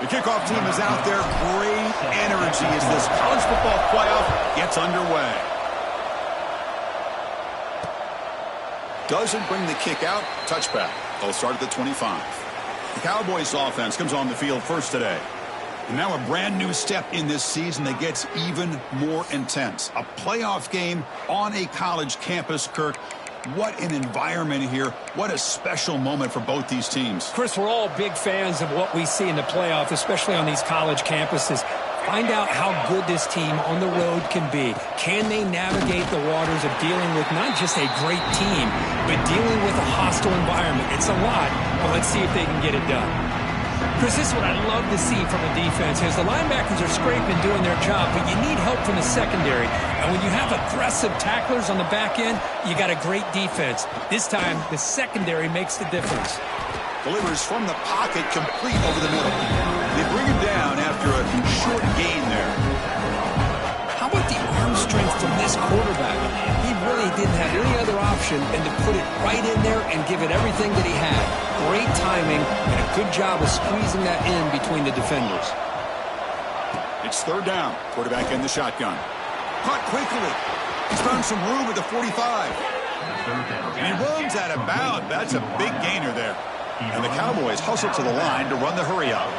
The kickoff team is out there. Great energy as this college football playoff gets underway. Doesn't bring the kick out. Touchback. They'll start at the 25. The Cowboys offense comes on the field first today. And now a brand new step in this season that gets even more intense. A playoff game on a college campus, Kirk. What an environment here. What a special moment for both these teams. Chris, we're all big fans of what we see in the playoff, especially on these college campuses. Find out how good this team on the road can be. Can they navigate the waters of dealing with not just a great team, but dealing with a hostile environment? It's a lot, but let's see if they can get it done. Chris, this is what I love to see from a defense is the linebackers are scraping, doing their job, but you need help from the secondary. And when you have aggressive tacklers on the back end, you got a great defense. This time, the secondary makes the difference. Delivers from the pocket, complete over the middle. They bring him down after a short gain there. How about the arm strength from this quarterback? He really didn't have any other option than to put it right in there and give it everything that he had. Great timing and a good job of squeezing that in between the defenders. It's third down. Quarterback in the shotgun. Caught quickly. He's found some room at the 45. And he runs out of bounds. That's a big gainer there. And the Cowboys hustle to the line to run the hurry up.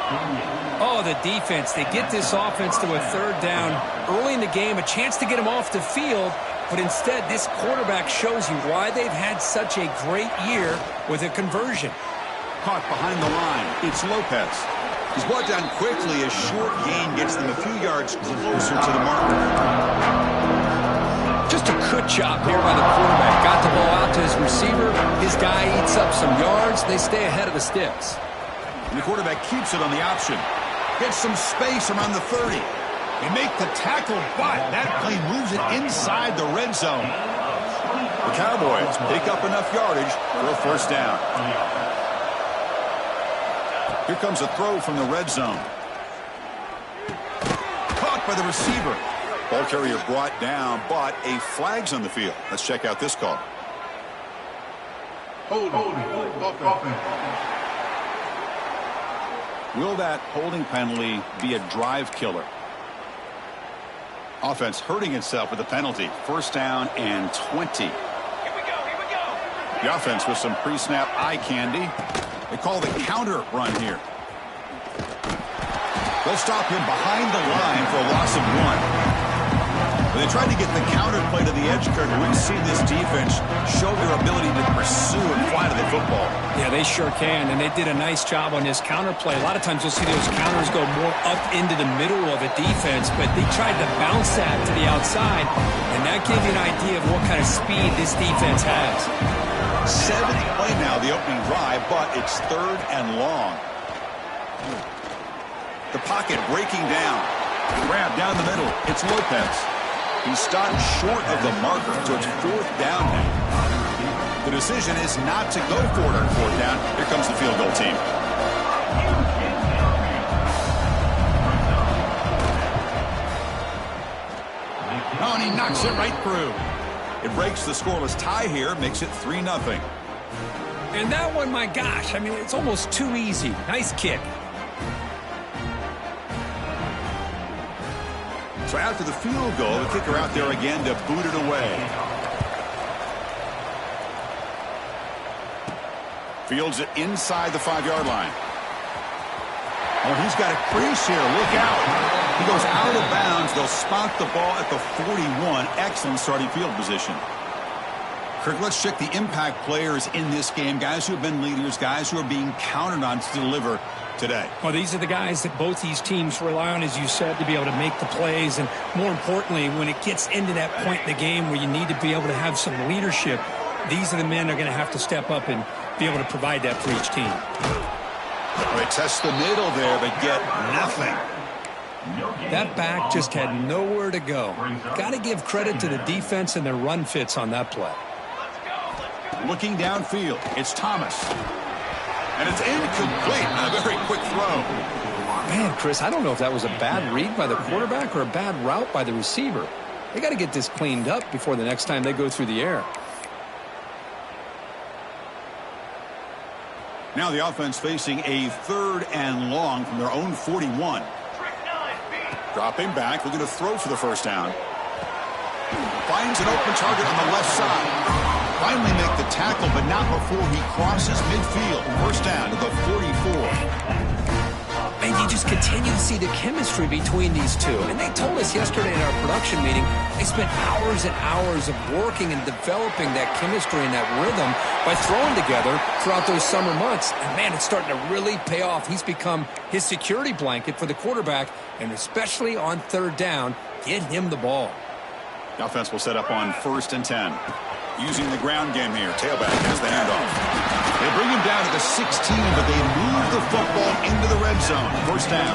Oh, the defense. They get this offense to a third down early in the game, a chance to get them off the field. But instead, this quarterback shows you why they've had such a great year with a conversion. Caught behind the line. It's Lopez. He's brought down quickly. A short gain gets them a few yards closer to the marker. Just a good job here by the quarterback. Got the ball out to his receiver. His guy eats up some yards. They stay ahead of the sticks. And the quarterback keeps it on the option. Gets some space around the 30. They make the tackle, but that play moves it inside the red zone. The Cowboys pick up enough yardage for a first down. Here comes a throw from the red zone. Caught by the receiver. Ball carrier brought down, but a flag's on the field. Let's check out this call. Will that holding penalty be a drive killer? Offense hurting itself with the penalty. First down and 20. Here we go. The offense with some pre-snap eye candy. They call the counter run here. They'll stop him behind the line for a loss of 1. When they tried to get the counter play to the edge, Kirk, we've seen this defense show their ability to pursue and fly to the football. Yeah, they sure can, and they did a nice job on this counter play. A lot of times you'll see those counters go more up into the middle of a defense, but they tried to bounce that to the outside, and that gave you an idea of what kind of speed this defense has. 7th play now, the opening drive, but it's third and long. The pocket breaking down. Grab down the middle. It's Lopez. He stopped short of the marker, so it's fourth down now. The decision is not to go for it on fourth down. Here comes the field goal team. Oh, and he knocks it right through. It breaks the scoreless tie here, makes it 3-0. And that one, my gosh, I mean, it's almost too easy. Nice kick. So after the field goal, the kicker out there again to boot it away. Fields it inside the 5-yard line. Oh, he's got a crease here. Look out. He goes out of bounds. They'll spot the ball at the 41. Excellent starting field position. Kirk, let's check the impact players in this game. Guys who have been leaders, guys who are being counted on to deliver today. Well, these are the guys that both these teams rely on, as you said, to be able to make the plays. And more importantly, when it gets into that point in the game where you need to be able to have some leadership, these are the men that are going to have to step up and be able to provide that for each team. They test the middle there, but get nothing. That back just had nowhere to go. Got to give credit to the defense and their run fits on that play. Looking downfield, it's Thomas. And it's incomplete. A very quick throw. Man, Chris, I don't know if that was a bad read by the quarterback or a bad route by the receiver. They got to get this cleaned up before the next time they go through the air. Now the offense facing a 3rd and long from their own 41. Dropping back, looking to throw for the first down. Finds an open target on the left side. Finally make the tackle, but not before he crosses midfield. First down to the 44. And you just continue to see the chemistry between these two. And they told us yesterday in our production meeting, they spent hours and hours of working and developing that chemistry and that rhythm by throwing together throughout those summer months. And, man, it's starting to really pay off. He's become his security blanket for the quarterback, and especially on 3rd down, get him the ball. The offense will set up on 1st and 10. Using the ground game here. Tailback has the handoff. They bring him down to the 16, but they move the football into the red zone. First down.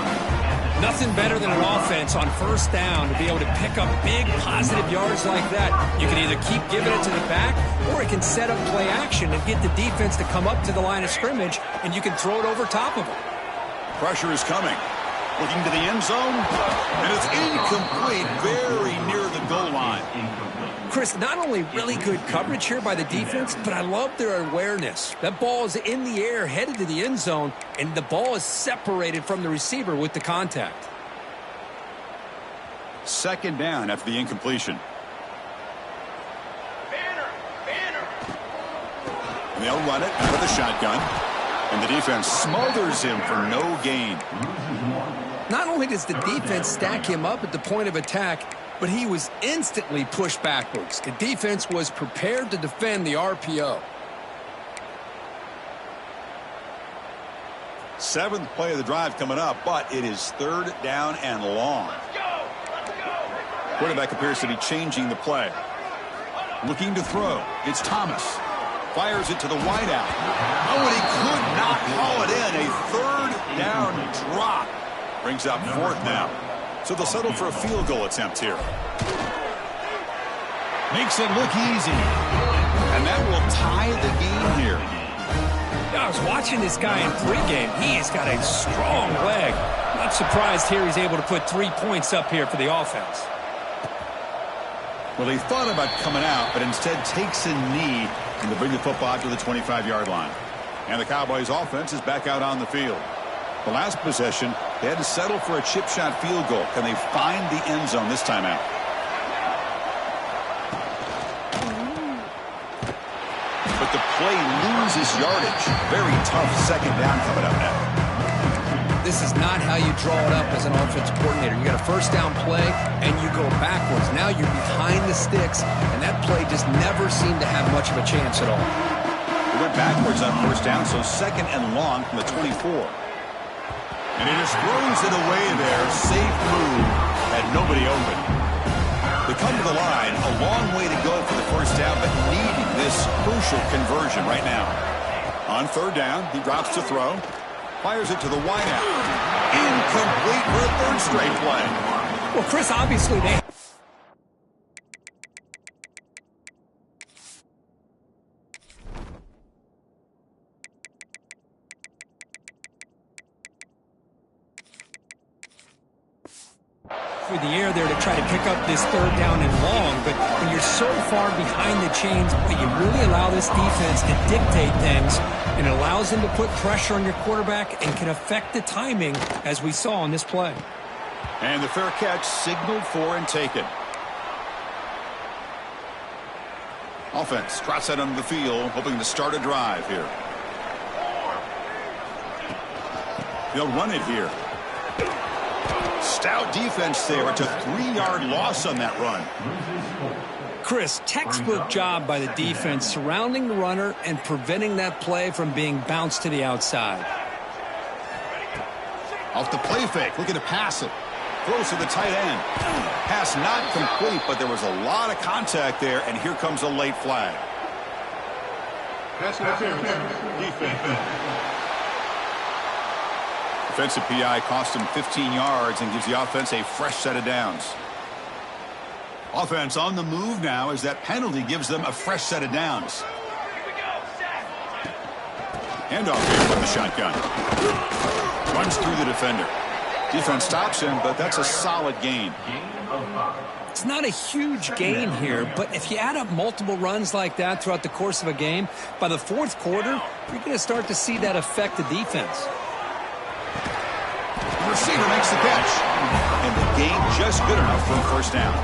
Nothing better than an offense on 1st down to be able to pick up big positive yards like that. You can either keep giving it to the back, or it can set up play action and get the defense to come up to the line of scrimmage, and you can throw it over top of them. Pressure is coming. Looking to the end zone, and it's incomplete, very near the goal line. Chris, not only really good coverage here by the defense, but I love their awareness. That ball is in the air, headed to the end zone, and the ball is separated from the receiver with the contact. 2nd down after the incompletion. And they'll run it out of the shotgun, and the defense smothers him for no gain. Not only does the defense stack him up at the point of attack, but he was instantly pushed backwards. The defense was prepared to defend the RPO. 7th play of the drive coming up, but it is 3rd down and long. Quarterback appears to be changing the play. Looking to throw. It's Thomas. Fires it to the wideout. Oh, and he could not haul it in. A 3rd down drop. Brings up 4th now. So they'll settle for a field goal attempt here. Makes it look easy. And that will tie the game here. I was watching this guy in pregame. He has got a strong leg. Not surprised here he's able to put 3 points up here for the offense. Well, he thought about coming out, but instead takes a knee and to bring the football to the 25-yard line. And the Cowboys offense is back out on the field. The last possession, they had to settle for a chip shot field goal. Can they find the end zone this time out? But the play loses yardage. Very tough 2nd down coming up now. This is not how you draw it up as an offensive coordinator. You got a 1st down play, and you go backwards. Now you're behind the sticks, and that play just never seemed to have much of a chance at all. It went backwards on 1st down, so 2nd and long from the 24. And he just throws it away there. Safe move. Had nobody open. They come to the line. A long way to go for the 1st down, but needing this crucial conversion right now. On 3rd down, he drops to throw. Fires it to the wideout. Incomplete for a 3rd straight play. Well, Chris, obviously they... through the air there to try to pick up this 3rd down and long, but when you're so far behind the chains, you really allow this defense to dictate things, and it allows them to put pressure on your quarterback and can affect the timing, as we saw on this play. And the fair catch signaled for and taken. Offense trots out onto the field, hoping to start a drive here. They'll run it here. Stout defense there. It's a 3-yard loss on that run. Chris, textbook job by the defense surrounding the runner and preventing that play from being bounced to the outside. Off the play fake, looking to pass it. Throws to the tight end. Pass not complete, but there was a lot of contact there, and here comes a late flag. Defense. Defensive PI cost him 15 yards and gives the offense a fresh set of downs. Offense on the move now as that penalty gives them a fresh set of downs. Handoff here from the shotgun. Runs through the defender. Defense stops him, but that's a solid gain. It's not a huge gain here, but if you add up multiple runs like that throughout the course of a game, by the fourth quarter, you're going to start to see that affect the defense. The receiver makes the catch, and the gain just good enough for a first down.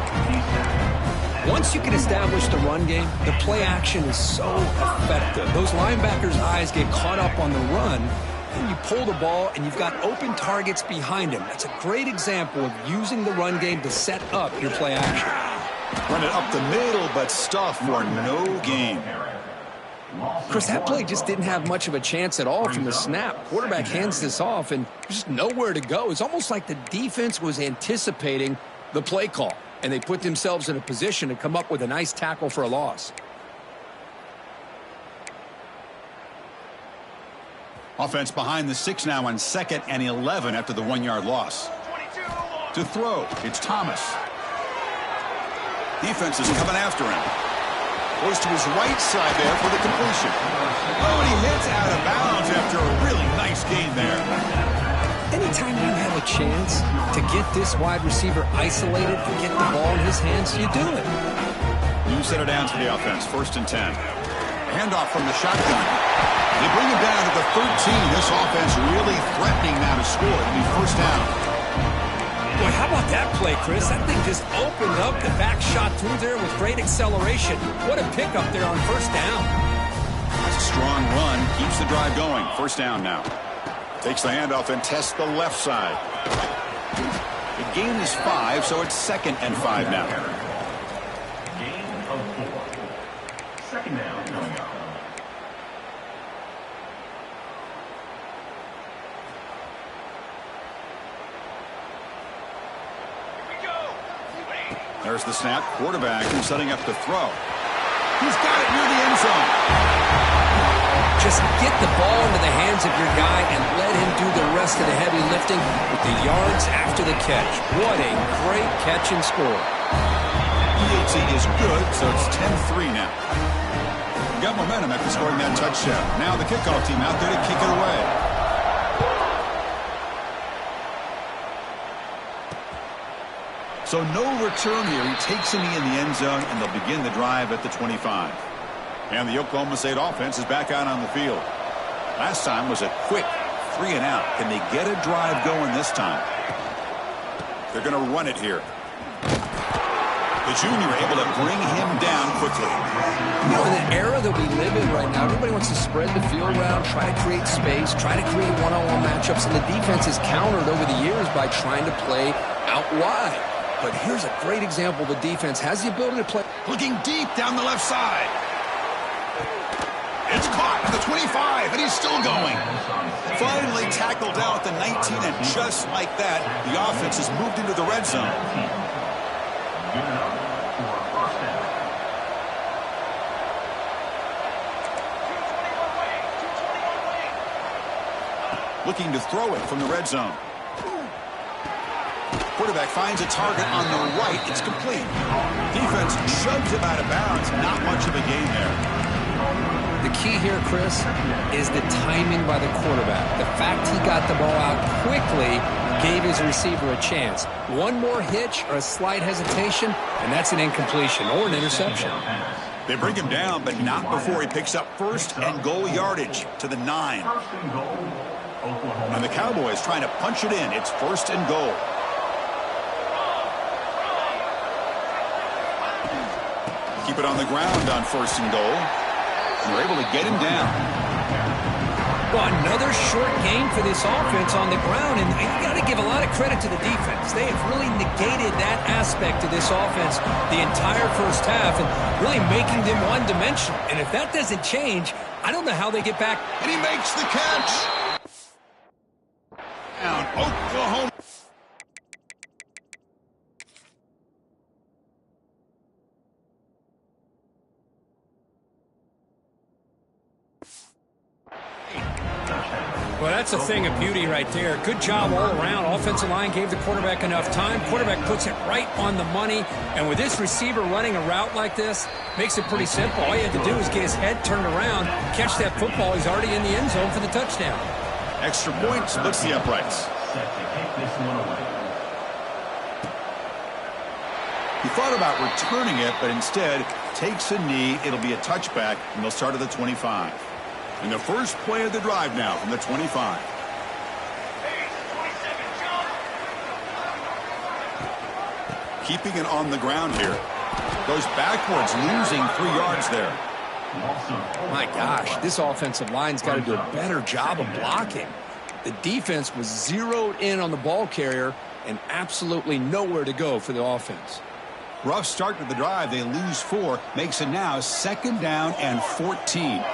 Once you can establish the run game, the play action is so effective. Those linebackers' eyes get caught up on the run, and you pull the ball, and you've got open targets behind him. That's a great example of using the run game to set up your play action. Run it up the middle, but stuff for no gain. Chris, that play just didn't have much of a chance at all from the snap. Quarterback hands this off, and there's just nowhere to go. It's almost like the defense was anticipating the play call, and they put themselves in a position to come up with a nice tackle for a loss. Offense behind the 6 now on 2nd and 11 after the 1-yard loss. To throw, it's Thomas. Defense is coming after him. Goes to his right side there for the completion. Oh, and he hits out of bounds after a really nice gain there. Anytime you have a chance to get this wide receiver isolated and get the ball in his hands, you do it. New set it down to the offense, 1st and 10. Handoff from the shotgun. They bring him down to the 13. This offense really threatening now to score. It'll be first down. Boy, how about that play, Chris? That thing just opened up. The back shot through there with great acceleration. What a pickup there on first down. It's a strong run. Keeps the drive going. First down now. Takes the handoff and tests the left side. The gain is 5, so it's 2nd and 5 now. Gain of 4. 2nd down coming up. There's the snap. Quarterback who's setting up to throw. He's got it near the end zone. Just get the ball into the hands of your guy and let him do the rest of the heavy lifting with the yards after the catch. What a great catch and score. PAT is good, so it's 10-3 now. Got momentum after scoring that touchdown. Now the kickoff team out there to kick it away. So no return here. He takes a knee in the end zone, and they'll begin the drive at the 25. And the Oklahoma State offense is back out on the field. Last time was a quick 3 and out. Can they get a drive going this time? They're going to run it here. The junior able to bring him down quickly. You know, in the era that we live in right now, everybody wants to spread the field around, try to create space, try to create one-on-one matchups, and the defense is countered over the years by trying to play out wide. But here's a great example. The defense has the ability to play. Looking deep down the left side. It's caught at the 25, and he's still going. Finally tackled down at the 19, and just like that, the offense has moved into the red zone. Looking to throw it from the red zone. Quarterback finds a target on the right. It's complete. Defense shoves him out of bounds. Not much of a gain there. The key here, Chris, is the timing by the quarterback. The fact he got the ball out quickly gave his receiver a chance. One more hitch or a slight hesitation, and that's an incompletion or an interception. They bring him down, but not before he picks up 1st and goal yardage to the 9. And the Cowboys trying to punch it in. It's 1st and goal. Keep it on the ground on 1st and goal. And they're able to get him down. Well, another short game for this offense on the ground, and you got to give a lot of credit to the defense. They have really negated that aspect of this offense the entire first half and really making them one-dimensional. And if that doesn't change, I don't know how they get back. And he makes the catch. Down, Oklahoma. Well, that's a thing of beauty right there. Good job all around. Offensive line gave the quarterback enough time. Quarterback puts it right on the money. And with this receiver running a route like this, makes it pretty simple. All you have to do is get his head turned around, catch that football. He's already in the end zone for the touchdown. Extra point splits the uprights. He thought about returning it, but instead takes a knee. It'll be a touchback, and they'll start at the 25. And the first play of the drive now from the 25. Keeping it on the ground here. Goes backwards, losing 3 yards there. My gosh, this offensive line's got to do a better job of blocking. The defense was zeroed in on the ball carrier and absolutely nowhere to go for the offense. Rough start to the drive. They lose 4. Makes it now 2nd down and 14.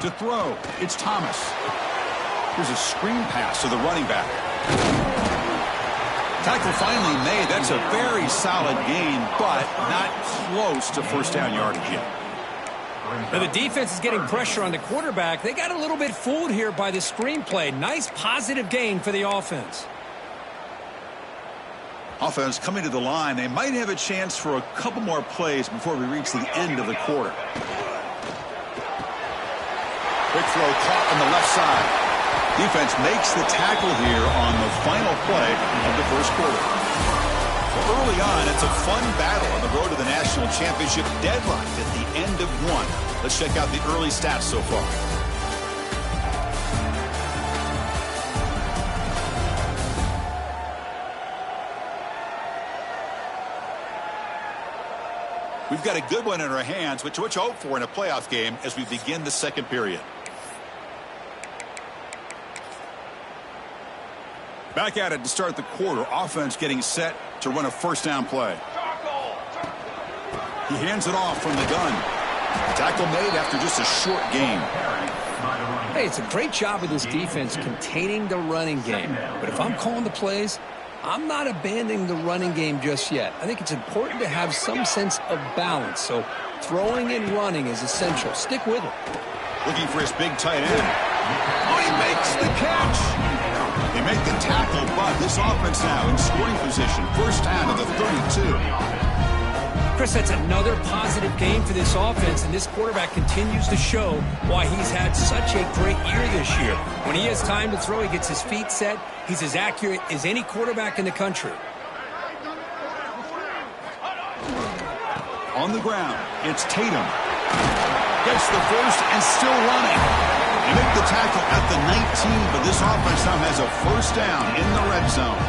To throw, it's Thomas. Here's a screen pass to the running back. Tackle finally made. That's a very solid gain, but not close to first down yardage yet. Now the defense is getting pressure on the quarterback. They got a little bit fooled here by the screen play. Nice positive gain for the offense. Offense coming to the line. They might have a chance for a couple more plays before we reach the end of the quarter. Quick throw caught on the left side. Defense makes the tackle here on the final play of the first quarter. Early on, it's a fun battle on the road to the national championship, deadlocked at the end of 1. Let's check out the early stats so far. We've got a good one in our hands, which we hope for in a playoff game as we begin the second period. Back at it to start the quarter. Offense getting set to run a first down play. He hands it off from the gun. Tackle made after just a short gain. Hey, it's a great job of this defense containing the running game. But if I'm calling the plays, I'm not abandoning the running game just yet. I think it's important to have some sense of balance. So throwing and running is essential. Stick with it. Looking for his big tight end. Oh, he makes the catch. They make the tackle, but this offense now in scoring position. First down to the 32. Chris, that's another positive game for this offense, and this quarterback continues to show why he's had such a great year this year. When he has time to throw, he gets his feet set. He's as accurate as any quarterback in the country. On the ground, it's Tatum. Gets the first and still running. They make the tackle at the 19, but this offense now has a first down in the red zone.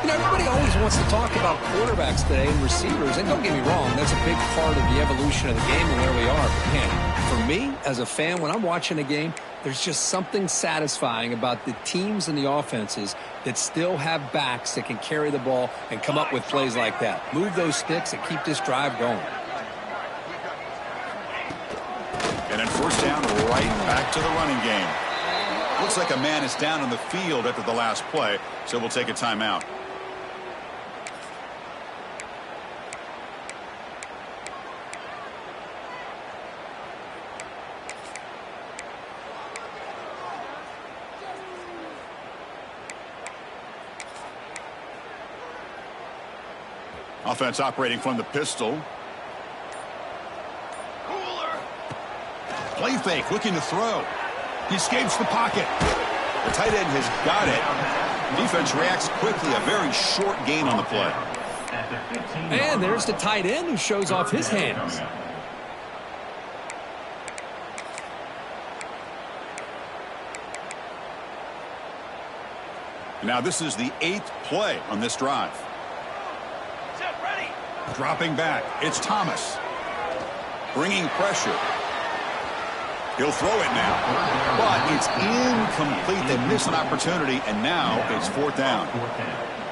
You know, everybody always wants to talk about quarterbacks today and receivers, and don't get me wrong, that's a big part of the evolution of the game and where we are. But man, for me, as a fan, when I'm watching a game, there's just something satisfying about the teams and the offenses that still have backs that can carry the ball and come up with plays like that. Move those sticks and keep this drive going. And then first down, right back to the running game. Looks like a man is down on the field after the last play, so we'll take a timeout. Offense operating from the pistol. Play fake, looking to throw. He escapes the pocket. The tight end has got it. Defense reacts quickly. A very short gain on the play. And there's the tight end who shows off his hands. Now this is the 8th play on this drive. Dropping back, it's Thomas. Bringing pressure. He'll throw it now, but it's incomplete. They miss an opportunity, and now it's 4th down.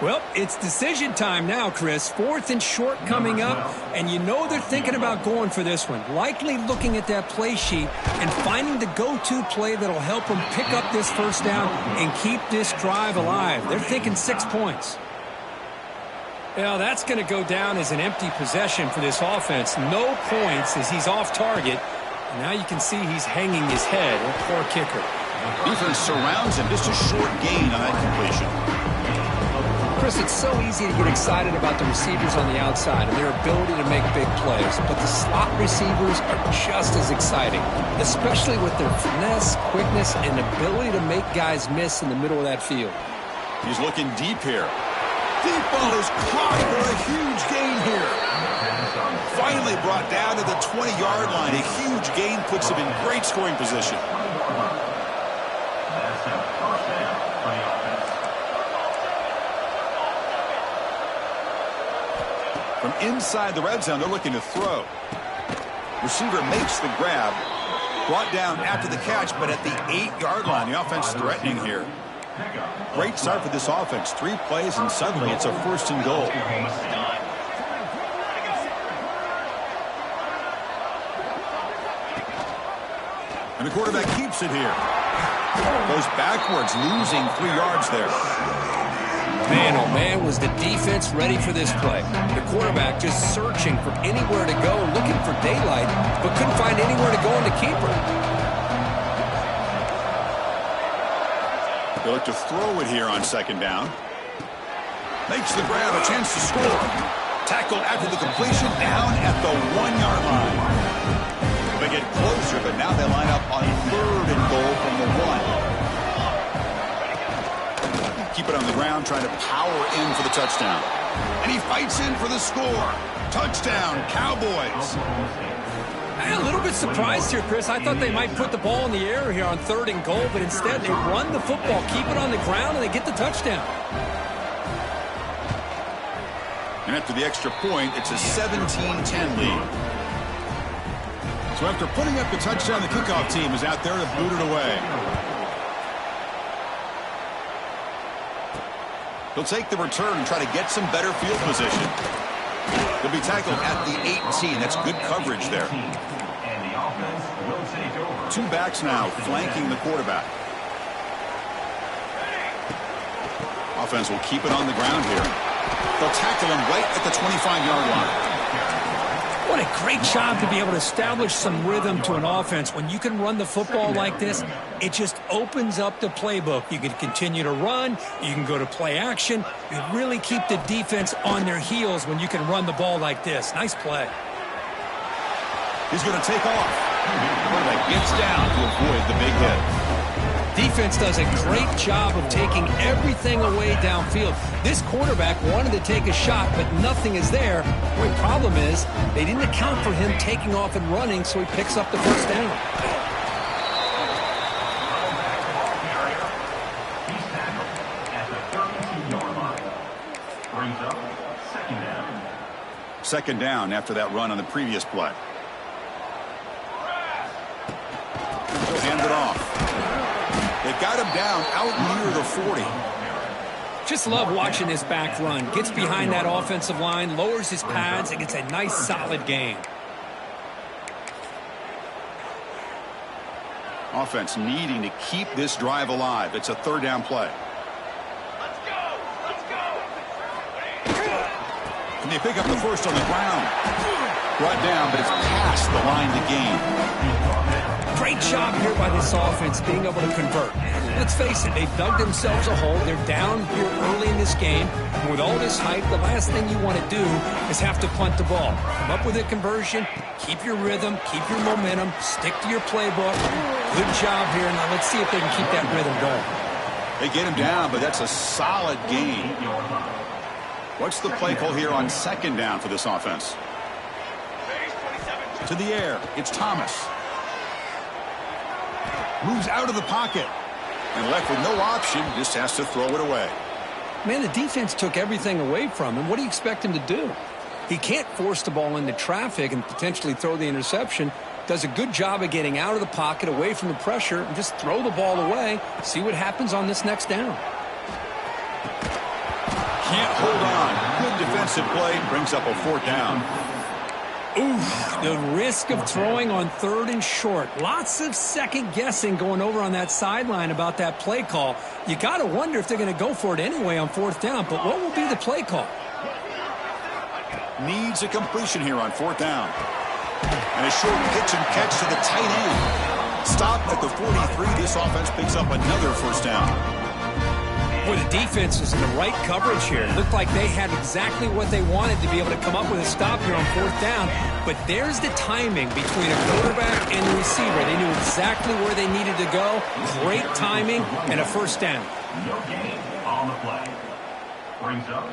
Well, it's decision time now, Chris. 4th and short coming up, and you know they're thinking about going for this one. Likely looking at that play sheet and finding the go-to play that'll help them pick up this first down and keep this drive alive. They're thinking 6 points. Well, that's going to go down as an empty possession for this offense. No points as he's off target. Now you can see he's hanging his head. Poor kicker. Defense surrounds him. Just a short gain on that completion. Chris, it's so easy to get excited about the receivers on the outside and their ability to make big plays, but the slot receivers are just as exciting, especially with their finesse, quickness, and ability to make guys miss in the middle of that field. He's looking deep here. Deep ball is caught for a huge gain here. Finally brought down to the 20-yard line. A huge gain puts him in great scoring position. From inside the red zone, they're looking to throw. Receiver makes the grab. Brought down after the catch, but at the 8-yard line, the offense threatening here. Great start for this offense. 3 plays, and suddenly it's a 1st and goal. And the quarterback keeps it here. Goes backwards, losing 3 yards there. Man, oh man, was the defense ready for this play. The quarterback just searching for anywhere to go, looking for daylight, but couldn't find anywhere to go in the keeper. They look to throw it here on 2nd down. Makes the grab, a chance to score. Tackled after the completion, down at the 1-yard line. They get closer, but now they line up on 3rd and goal from the 1. Keep it on the ground, trying to power in for the touchdown. And he fights in for the score. Touchdown, Cowboys. I'm a little bit surprised here, Chris. I thought they might put the ball in the air here on 3rd and goal, but instead they run the football, keep it on the ground, and they get the touchdown. And after the extra point, it's a 17-10 lead. So after putting up the touchdown, the kickoff team is out there to boot it away. He'll take the return and try to get some better field position. He'll be tackled at the 18. That's good coverage there. 2 backs now flanking the quarterback. Offense will keep it on the ground here. They'll tackle him right at the 25-yard line. What a great job to be able to establish some rhythm to an offense. When you can run the football like this, it just opens up the playbook. You can continue to run. You can go to play action. You really keep the defense on their heels when you can run the ball like this. Nice play. He's going to take off. Quarterback gets down to avoid the big hit. Defense does a great job of taking everything away downfield. This quarterback wanted to take a shot, but nothing is there. The problem is they didn't account for him taking off and running, so he picks up the 1st down. He's tackled at the 32-yard line. Brings up 2nd down. 2nd down after that run on the previous play. He'll hand it off. They've got him down out near the 40. Just love watching this back run. Gets behind that offensive line, lowers his pads, and gets a nice solid gain. Offense needing to keep this drive alive. It's a 3rd down play. Let's go! Let's go! And they pick up the 1st on the ground. Brought down, but it's past the line to gain. Great job here by this offense being able to convert. Let's face it, they've dug themselves a hole. They're down here early in this game. And with all this hype, the last thing you want to do is have to punt the ball. Come up with a conversion, keep your rhythm, keep your momentum, stick to your playbook. Good job here. Now let's see if they can keep that rhythm going. They get him down, but that's a solid gain. What's the play call here on 2nd down for this offense? To the air, it's Thomas. Moves out of the pocket. And left with no option, just has to throw it away. Man, the defense took everything away from him. What do you expect him to do? He can't force the ball into traffic and potentially throw the interception. Does a good job of getting out of the pocket, away from the pressure, and just throw the ball away. See what happens on this next down. Can't hold on. Good defensive play. Brings up a 4th down. Ooh, the risk of throwing on 3rd and short. Lots of second guessing going over on that sideline about that play call. You got to wonder if they're going to go for it anyway on 4th down, but what will be the play call? Needs a completion here on 4th down. And a short pitch and catch to the tight end. Stop at the 43. This offense picks up another 1st down. Boy, Boy, the defense is in the right coverage here. It looked like they had exactly what they wanted to be able to come up with a stop here on fourth down. But there's the timing between a quarterback and the receiver. They knew exactly where they needed to go. Great timing and a first down. No gain on the play. Brings up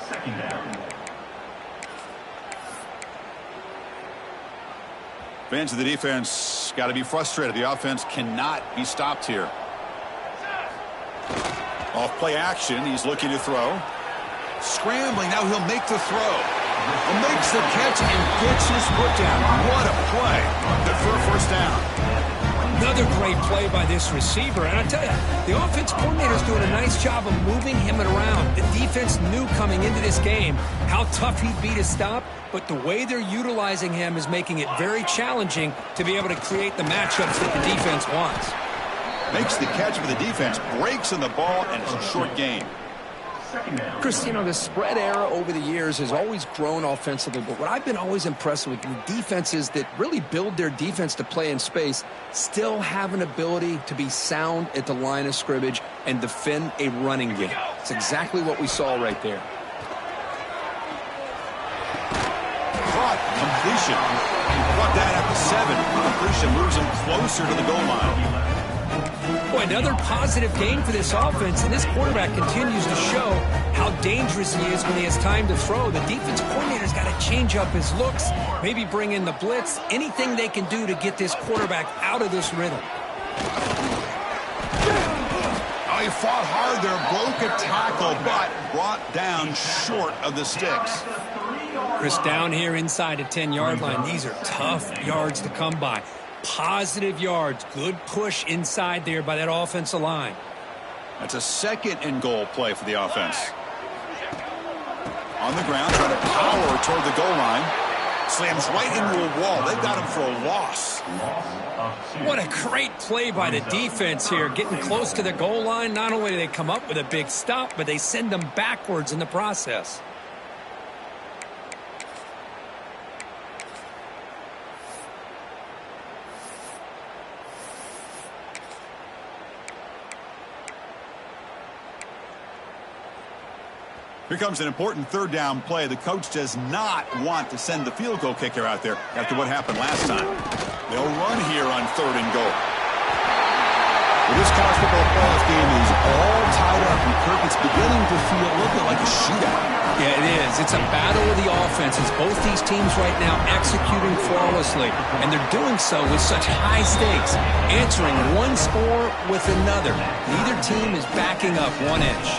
second down. Fans of the defense got to be frustrated. The offense cannot be stopped here. Off play action, he's looking to throw. Scrambling, now he'll make the throw. He makes the catch and gets his foot down. What a play. Good for a first down. Another great play by this receiver. And I tell you, the offense coordinator's doing a nice job of moving him around. The defense knew coming into this game how tough he'd be to stop, but the way they're utilizing him is making it very challenging to be able to create the matchups that the defense wants. Makes the catch for the defense, breaks in the ball, and it's a short gain. Chris, you know, the spread era over the years has always grown offensively, but what I've been always impressed with defenses that really build their defense to play in space still have an ability to be sound at the line of scrimmage and defend a running game. It's exactly what we saw right there. Caught, completion. He brought that at the 7. Completion moves him closer to the goal line. Boy, another positive game for this offense, and this quarterback continues to show how dangerous he is when he has time to throw. The defense coordinator's got to change up his looks, maybe bring in the blitz, anything they can do to get this quarterback out of this rhythm. Oh, he fought hard there, broke a tackle, but brought down short of the sticks. Chris, down here inside the 10-yard line, these are tough yards to come by. Positive yards, good push inside there by that offensive line. That's a second and goal play for the offense. On the ground, trying to power toward the goal line. Slams right into a wall. They've got him for a loss. What a great play by the defense here. Getting close to the goal line, not only do they come up with a big stop, but they send them backwards in the process. Here comes an important third down play. The coach does not want to send the field goal kicker out there after what happened last time. They'll run here on third and goal. Well, this college football playoff game is all tied up, and Kirk, it's beginning to feel a little bit like a shootout. Yeah, it is. It's a battle of the offenses. Both these teams right now executing flawlessly, and they're doing so with such high stakes, answering one score with another. Neither team is backing up 1 inch.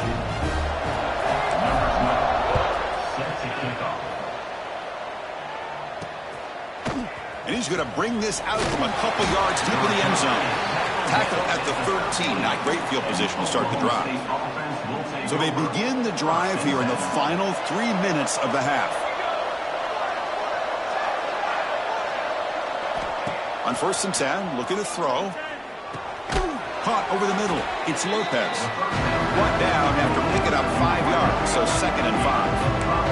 And he's going to bring this out from a couple yards deep in the end zone. Tackle at the 13. Not great field position to start the drive. So they begin the drive here in the final 3 minutes of the half. On 1st and 10, looking to throw. Caught over the middle. It's Lopez. Brought down after picking up 5 yards, so 2nd and 5.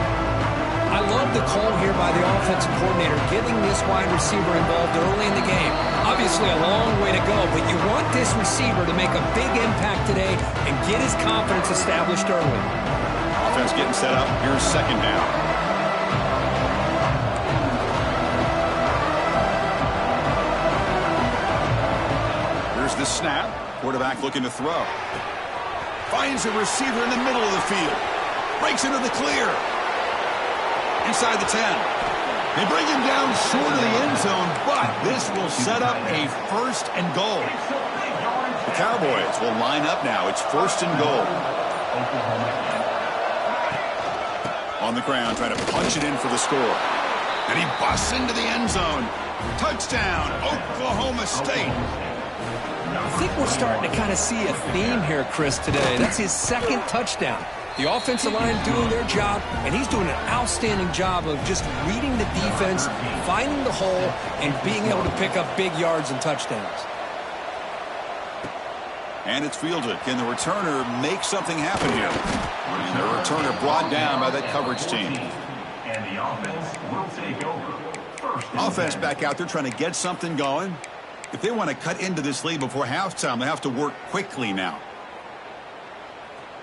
I love the call here by the offensive coordinator, getting this wide receiver involved early in the game. Obviously a long way to go, but you want this receiver to make a big impact today and get his confidence established early. Offense getting set up. Here's 2nd down. Here's the snap. Quarterback looking to throw. Finds a receiver in the middle of the field. Breaks into the clear. Inside the 10. They bring him down short of the end zone, but this will set up a 1st and goal. The Cowboys will line up now. It's 1st and goal. On the ground, trying to punch it in for the score. And he busts into the end zone. Touchdown, Oklahoma State. I think we're starting to kind of see a theme here, Chris, today. That's his 2nd touchdown. The offensive line doing their job, and he's doing an outstanding job of just reading the defense, finding the hole, and being able to pick up big yards and touchdowns. And it's fielded. Can the returner make something happen here? And the returner brought down by that coverage team. And the offense will take over. Offense back out there trying to get something going. If they want to cut into this lead before halftime, they have to work quickly now.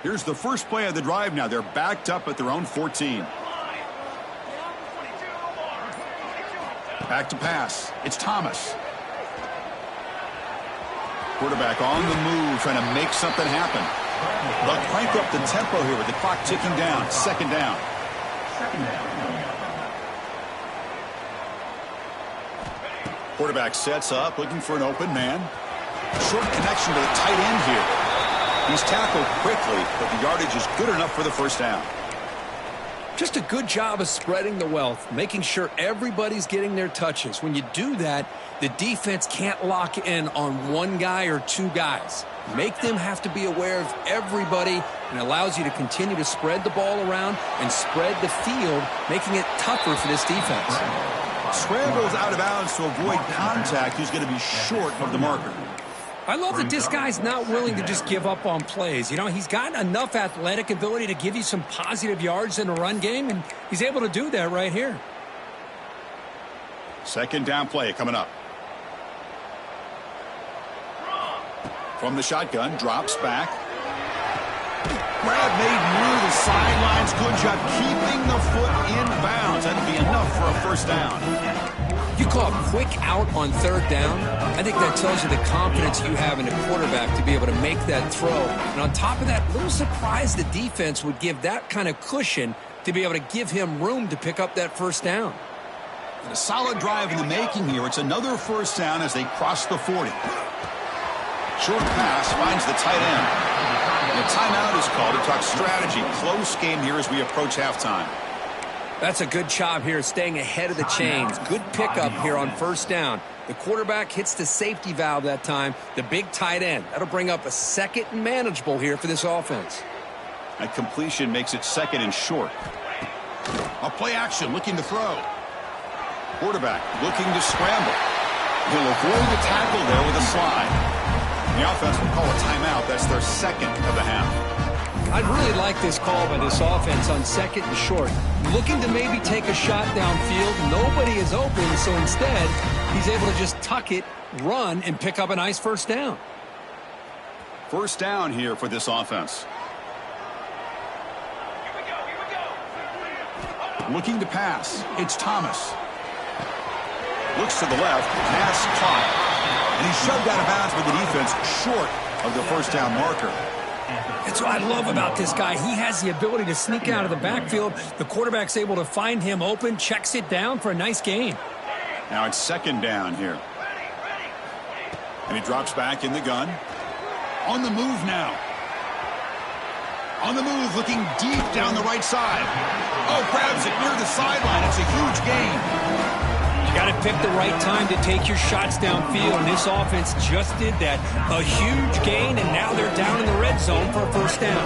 Here's the first play of the drive now. They're backed up at their own 14. Back to pass. It's Thomas. Quarterback on the move, trying to make something happen. They'll crank up the tempo here with the clock ticking down. Second down. Quarterback sets up, looking for an open man. Short connection to the tight end here. He's tackled quickly, but the yardage is good enough for the first down. Just a good job of spreading the wealth, making sure everybody's getting their touches. When you do that, the defense can't lock in on one guy or two guys. Make them have to be aware of everybody, and allows you to continue to spread the ball around and spread the field, making it tougher for this defense. Scrambles out of bounds to avoid contact. He's going to be short of the marker. I love that this guy's not willing to just give up on plays. You know, he's got enough athletic ability to give you some positive yards in the run game, and he's able to do that right here. Second down play coming up. From the shotgun, drops back. Grab made near the sidelines. Good job keeping the foot in bounds. That'll be enough for a first down. You call a quick out on third down. I think that tells you the confidence you have in a quarterback to be able to make that throw. And on top of that, a little surprised the defense would give that kind of cushion to be able to give him room to pick up that first down. And a solid drive in the making here. It's another first down as they cross the 40. Short pass finds the tight end. And a timeout is called to talk strategy. Close game here as we approach halftime. That's a good job here, staying ahead of the chains. Good pickup here on first down. The quarterback hits the safety valve that time, the big tight end. That'll bring up a second and manageable here for this offense. That completion makes it second and short. A play action, looking to throw. Quarterback looking to scramble. He'll avoid the tackle there with a slide. The offense will call a timeout. That's their second of the half. I'd really like this call by this offense on second and short. Looking to maybe take a shot downfield. Nobody is open, so instead, he's able to just tuck it, run, and pick up a nice first down. First down here for this offense. Looking to pass. It's Thomas. Looks to the left. Pass caught. And he's shoved out of bounds with the defense short of the first down marker. That's what I love about this guy. He has the ability to sneak out of the backfield. The quarterback's able to find him open, checks it down for a nice gain. Now it's second down here. And he drops back in the gun. On the move now. On the move, looking deep down the right side. Oh, grabs it near the sideline. It's a huge gain. You got to pick the right time to take your shots downfield, and this offense just did that. A huge gain, and now they're down in the red zone for a first down.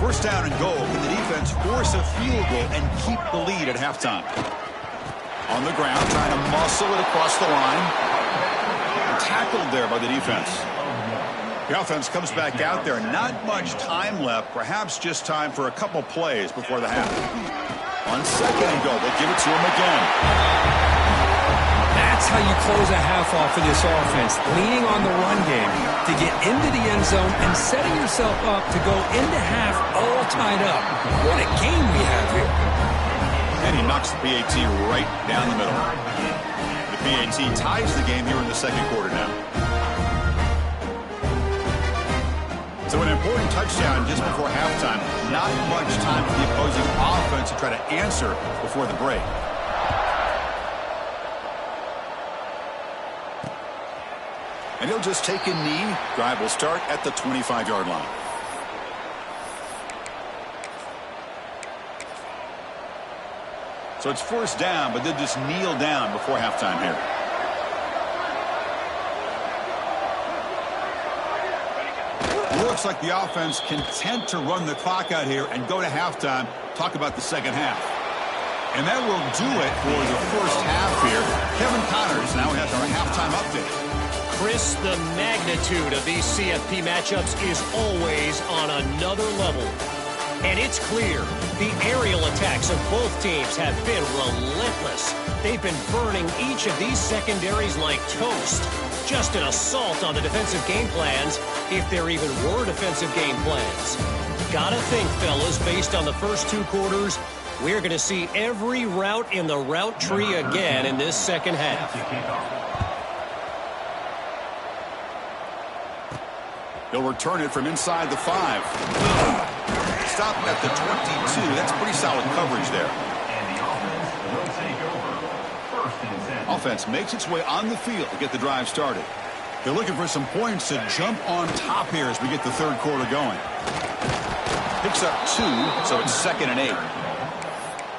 First down and goal. Can the defense force a field goal and keep the lead at halftime? On the ground, trying to muscle it across the line. Tackled there by the defense. The offense comes back out there. Not much time left. Perhaps just time for a couple plays before the half. On second and goal, they'll give it to him again. That's how you close a half off for this offense, leaning on the run game to get into the end zone and setting yourself up to go into half all tied up. What a game we have here. And he knocks the PAT right down the middle. The PAT ties the game here in the second quarter now. So an important touchdown just before halftime. Not much time for the opposing offense to try to answer before the break. And he'll just take a knee. Drive will start at the 25-yard line. So it's first down, but they'll just kneel down before halftime here. Looks like the offense content to run the clock out here and go to halftime. Talk about the second half. And that will do it for the first half here. Kevin Connors now has our halftime update. Chris, the magnitude of these CFP matchups is always on another level. And it's clear, the aerial attacks of both teams have been relentless. They've been burning each of these secondaries like toast. Just an assault on the defensive game plans, if there even were defensive game plans. Gotta think, fellas, based on the first 2 quarters, we're going to see every route in the route tree again in this second half. He'll return it from inside the 5. Stop at the 22. That's pretty solid coverage there. And the offense will take over. First and 10. Offense makes its way on the field to get the drive started. They're looking for some points to jump on top here as we get the third quarter going. Picks up 2, so it's 2nd and 8.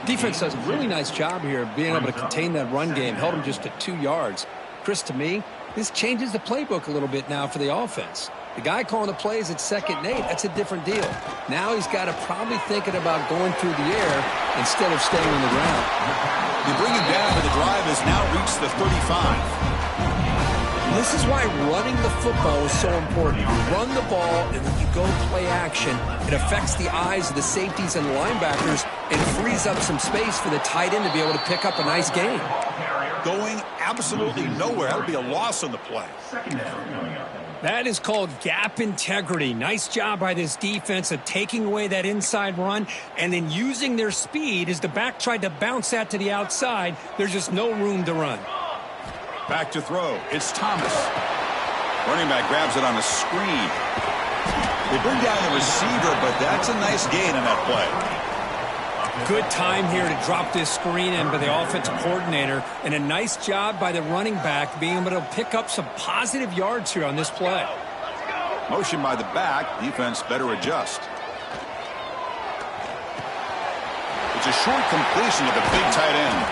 Defense does a really nice job here of being able to contain that run game. Held him just at 2 yards. Chris, to me, this changes the playbook a little bit now for the offense. The guy calling the plays at 2nd and 8, that's a different deal. Now he's got to probably thinking about going through the air instead of staying on the ground. They bring him down, but the drive has now reached the 35. This is why running the football is so important. You run the ball, and when you go play action, it affects the eyes of the safeties and the linebackers and frees up some space for the tight end to be able to pick up a nice gain. Going absolutely nowhere. That would be a loss on the play. Second down coming up. That is called gap integrity. Nice job by this defense of taking away that inside run and then using their speed as the back tried to bounce that to the outside. There's just no room to run. Back to throw. It's Thomas. Running back grabs it on a screen. They bring down the receiver, but that's a nice gain on that play. Good time here to drop this screen in by the offensive coordinator, and a nice job by the running back being able to pick up some positive yards here on this play. Motion by the back. Defense better adjust. It's a short completion to the big tight end.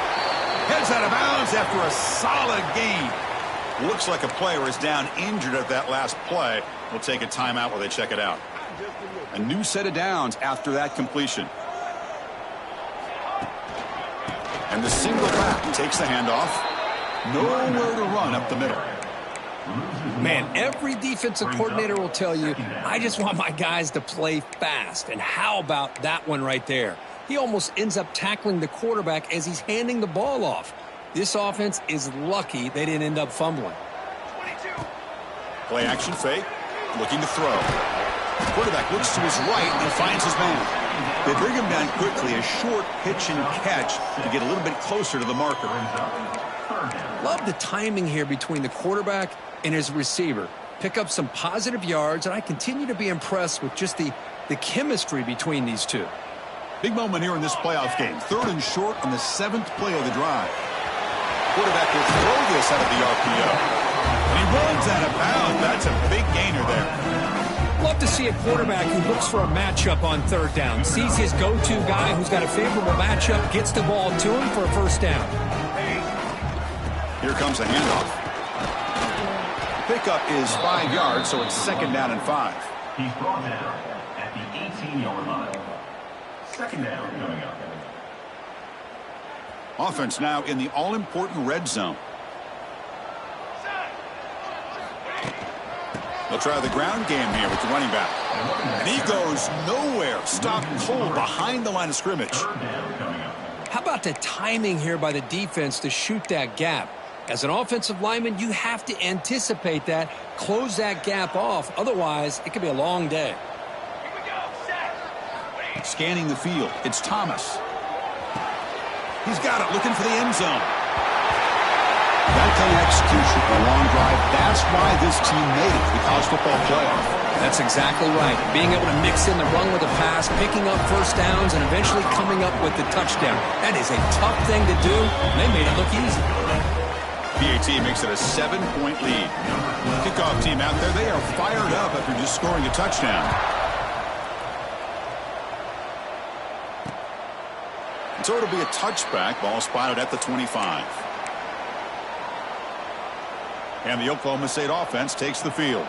Heads out of bounds after a solid gain. Looks like a player is down injured at that last play. We'll take a timeout while they check it out. A new set of downs after that completion. And the single back takes the handoff. Nowhere to run up the middle. Man, every defensive coordinator will tell you, I just want my guys to play fast. And how about that one right there? He almost ends up tackling the quarterback as he's handing the ball off. This offense is lucky they didn't end up fumbling. Play action fake. Looking to throw. Quarterback looks to his right and finds his man. They bring him down quickly. A short pitch and catch to get a little bit closer to the marker. Love the timing here between the quarterback and his receiver. Pick up some positive yards, and I continue to be impressed with just the chemistry between these two. Big moment here in this playoff game. 3rd and short on the 7th play of the drive. Quarterback will throw this out of the RPO. And he runs out of bounds. That's a big gainer there. Love to see a quarterback who looks for a matchup on 3rd down. Sees his go-to guy who's got a favorable matchup, gets the ball to him for a first down. Here comes a handoff. Pickup is 5 yards, so it's 2nd down and 5. He's brought down at the 18-yard line. Second down coming up. Offense now in the all-important red zone. They'll try the ground game here with the running back. And he goes nowhere. Stopped cold behind the line of scrimmage. How about the timing here by the defense to shoot that gap? As an offensive lineman, you have to anticipate that, close that gap off. Otherwise, it could be a long day. Scanning the field. It's Thomas. He's got it. Looking for the end zone. That kind of execution for a long drive. That's why this team made it to the college football playoff. That's exactly right. Being able to mix in the run with a pass, picking up first downs, and eventually coming up with the touchdown. That is a tough thing to do. They made it look easy. PAT makes it a 7-point lead. Kickoff team out there. They are fired up after just scoring a touchdown. And so it'll be a touchback. Ball spotted at the 25. And the Oklahoma State offense takes the field.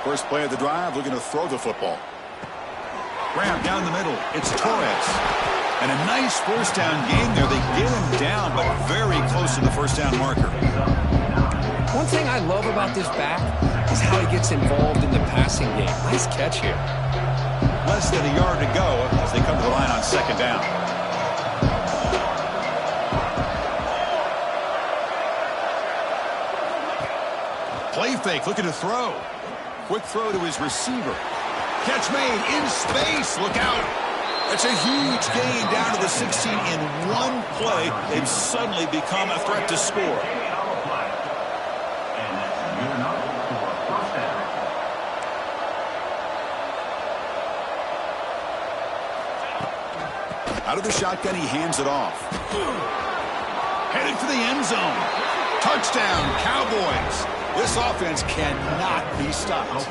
First play of the drive, looking to throw the football. Grab down the middle. It's Torres. And a nice first down gain there. They get him down, but very close to the first down marker. One thing I love about this back is how he gets involved in the passing game. Nice catch here. Less than a yard to go as they come to the line on 2nd down. Play fake, looking to throw. Quick throw to his receiver. Catch made in space. Look out. That's a huge gain down to the 16 in one play. They've suddenly become a threat to score. Out of the shotgun, he hands it off. Headed for the end zone. Touchdown, Cowboys. This offense cannot be stopped.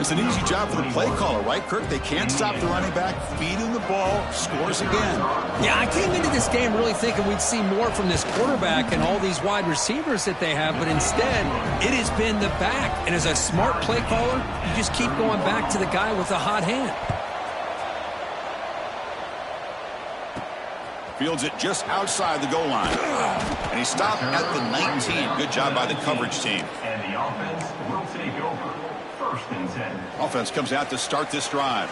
It's an easy job for the play caller, right, Kirk? They can't stop the running back, feed him the ball, scores again. Yeah, I came into this game really thinking we'd see more from this quarterback and all these wide receivers that they have, but instead, it has been the back. And as a smart play caller, you just keep going back to the guy with the hot hand. Fields it just outside the goal line. And he stopped at the 19. Good job by the coverage team. And the offense will take over. First and 10. Offense comes out to start this drive.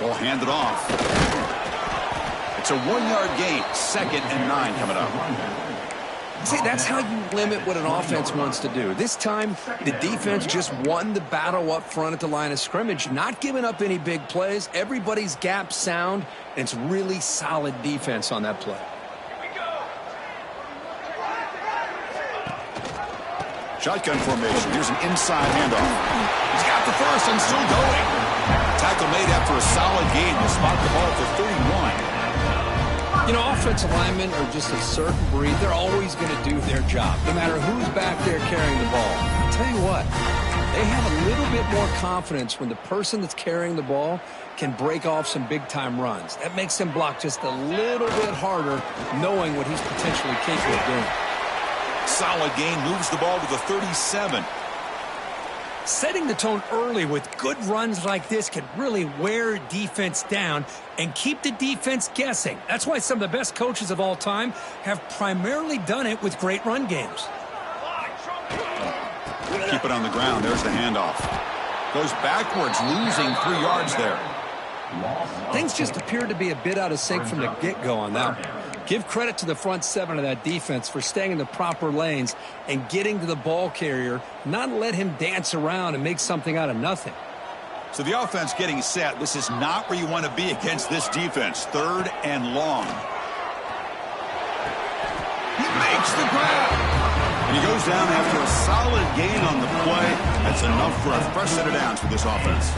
Ball handed off. It's a 1-yard gain. 2nd and 9 coming up. See, that's how you limit what an offense wants to do. This time, the defense just won the battle up front at the line of scrimmage, not giving up any big plays. Everybody's gap sound, and it's really solid defense on that play. Shotgun formation. Here's an inside handoff. He's got the first and still going. Tackle made after a solid gain to spot the ball at the 31. You know, offensive linemen are just a certain breed. They're always going to do their job, no matter who's back there carrying the ball. I'll tell you what, they have a little bit more confidence when the person that's carrying the ball can break off some big-time runs. That makes him block just a little bit harder, knowing what he's potentially capable of doing. Solid gain, moves the ball to the 37. Setting the tone early with good runs like this can really wear defense down and keep the defense guessing. That's why some of the best coaches of all time have primarily done it with great run games. Keep it on the ground. There's the handoff. Goes backwards, losing 3 yards there. Things just appeared to be a bit out of sync from the get-go on that one. Give credit to the front 7 of that defense for staying in the proper lanes and getting to the ball carrier, not let him dance around and make something out of nothing. So the offense getting set. This is not where you want to be against this defense. 3rd and long. He makes the grab. And he goes down after a solid gain on the play. That's enough for a fresh set of downs for this offense.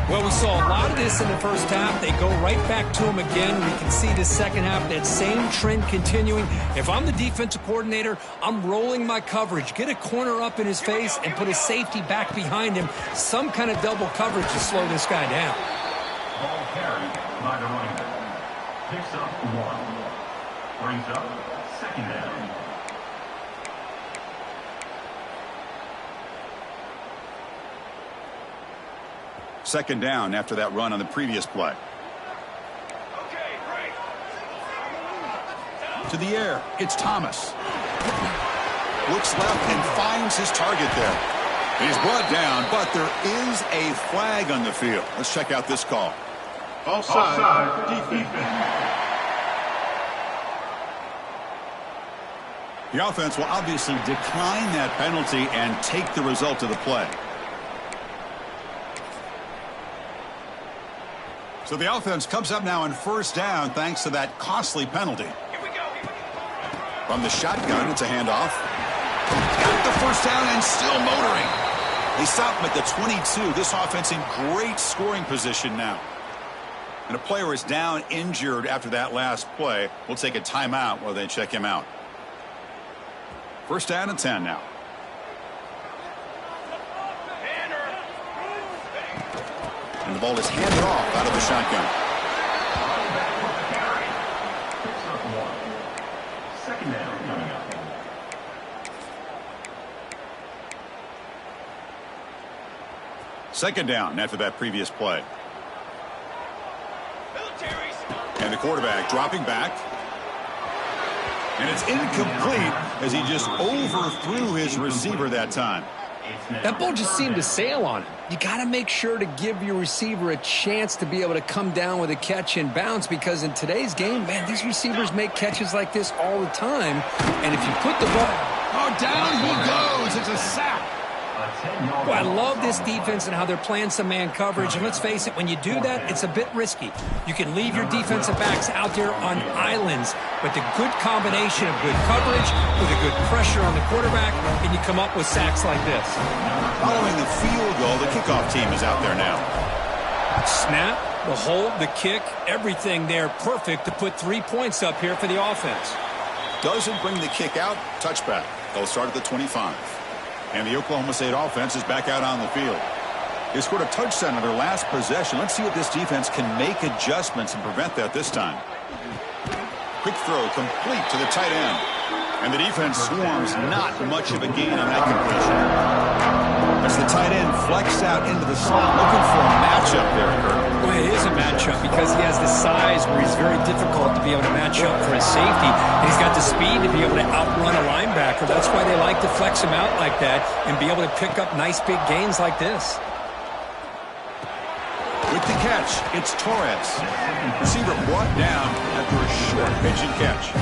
Well, we saw a lot of this in the first half. They go right back to him again. We can see the second half, that same trend continuing. If I'm the defensive coordinator, I'm rolling my coverage. Get a corner up in his face and put a safety back behind him. Some kind of double coverage to slow this guy down. Ball carried by the running back. Picks up 1. Brings up 2nd down. Second down after that run on the previous play. To the air, it's Thomas. Looks left and finds his target there. He's brought down, but there is a flag on the field. Let's check out this call. Offside defense. The offense will obviously decline that penalty and take the result of the play. So the offense comes up now on 1st down thanks to that costly penalty. From the shotgun, it's a handoff. Got the 1st down and still motoring. They stop him at the 22. This offense in great scoring position now. And a player is down injured after that last play. We'll take a timeout while they check him out. 1st down and 10 now. And the ball is handed off out of the shotgun. Picks up 1. 2nd down coming up. Second down after that previous play. And the quarterback dropping back. And it's incomplete as he just overthrew his receiver that time. That ball just seemed to sail on him. You got to make sure to give your receiver a chance to be able to come down with a catch and bounce, because in today's game, man, these receivers make catches like this all the time. And if you put the ball... Oh, down he goes. It's a sack. Well, I love this defense and how they're playing some man coverage. And let's face it, when you do that, it's a bit risky. You can leave your defensive backs out there on islands, but the good combination of good coverage with a good pressure on the quarterback, and you come up with sacks like this. Following the field goal, the kickoff team is out there now. Snap, the hold, the kick, everything there perfect to put 3 points up here for the offense. Doesn't bring the kick out. Touchback. They'll start at the 25. And the Oklahoma State offense is back out on the field. They scored a touchdown on their last possession. Let's see if this defense can make adjustments and prevent that this time. Quick throw complete to the tight end. And the defense swarms, not much of a gain on that completion. As the tight end flexed out into the slot, looking for a matchup there, Kurt. Well, it is a matchup because he has the size where he's very difficult to be able to match up for his safety. And he's got the speed to be able to outrun a linebacker. That's why they like to flex him out like that and be able to pick up nice big gains like this. With the catch, it's Torres. Receiver brought down after a short pitch and catch.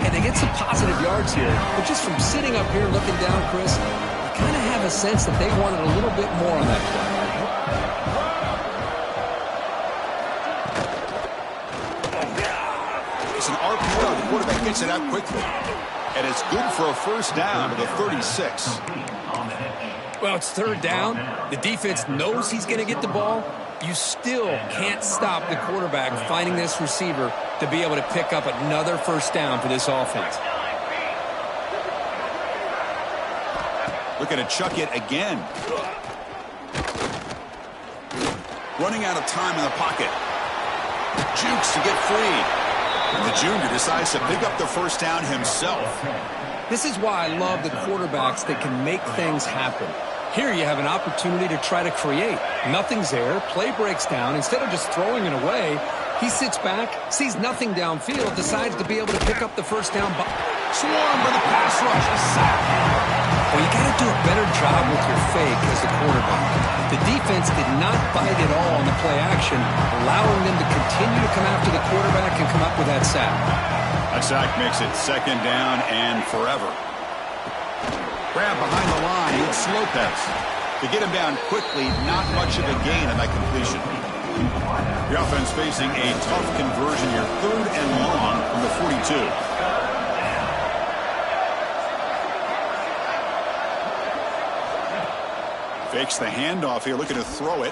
And they get some positive yards here. But just from sitting up here looking down, Chris, I kind of have a sense that they wanted a little bit more on that play. It's an RPO. The quarterback gets it out quickly. And it's good for a first down to the 36. Well, it's third down. The defense knows he's going to get the ball. You still can't stop the quarterback finding this receiver to be able to pick up another first down for this offense. Looking to chuck it again. Running out of time in the pocket. Jukes to get free. And the junior decides to pick up the first down himself. This is why I love the quarterbacks that can make things happen. Here you have an opportunity to try to create. Nothing's there. Play breaks down. Instead of just throwing it away, he sits back, sees nothing downfield, decides to be able to pick up the first down. Swarm for the pass rush. A sack. Well, you got to do a better job with your fake as the quarterback. The defense did not bite at all on the play action, allowing them to continue to come after the quarterback and come up with that sack. That sack makes it second down and forever. Grab behind the line, it's Lopez. To get him down quickly, not much of a gain on that completion. The offense facing a tough conversion here, third and long from the 42. Fakes the handoff here, looking to throw it.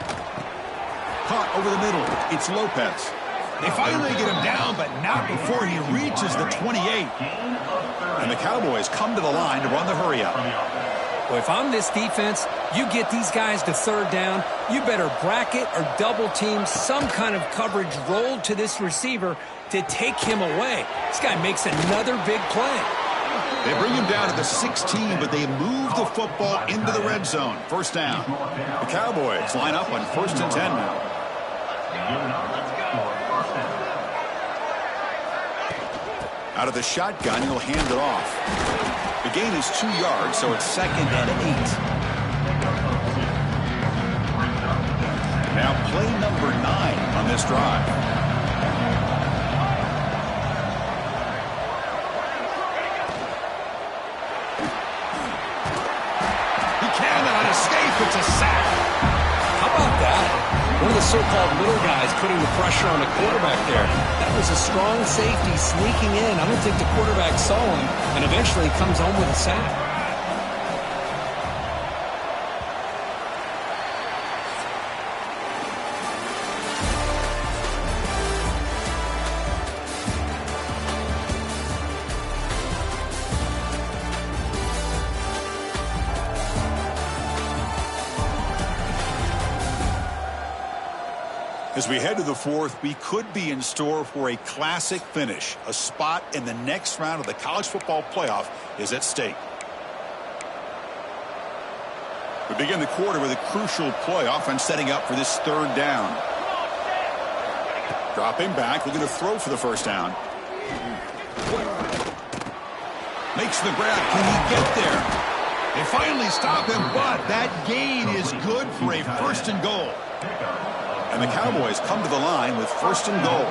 Caught over the middle, it's Lopez. They finally get him down, but not before he reaches the 28. And the Cowboys come to the line to run the hurry-up. Well, if I'm this defense, you get these guys to third down, you better bracket or double team some kind of coverage rolled to this receiver to take him away. This guy makes another big play. They bring him down to the 16, but they move the football into the red zone. First down. The Cowboys line up on 1st and 10 now. Out of the shotgun, he'll hand it off. The gain is 2 yards, so it's 2nd and 8. Now play number 9 on this drive. He cannot escape. It's a sack. How about that? One of the so-called little guys putting the pressure on the quarterback there. That was a strong safety sneaking in. I don't think the quarterback saw him, and eventually comes home with a sack. As we head to the 4th, we could be in store for a classic finish. A spot in the next round of the college football playoff is at stake. We begin the quarter with a crucial play, offense setting up for this third down. Dropping back, looking to throw for the first down. Makes the grab. Can he get there? They finally stop him, but that gain is good for a first and goal. And the Cowboys come to the line with first and goal.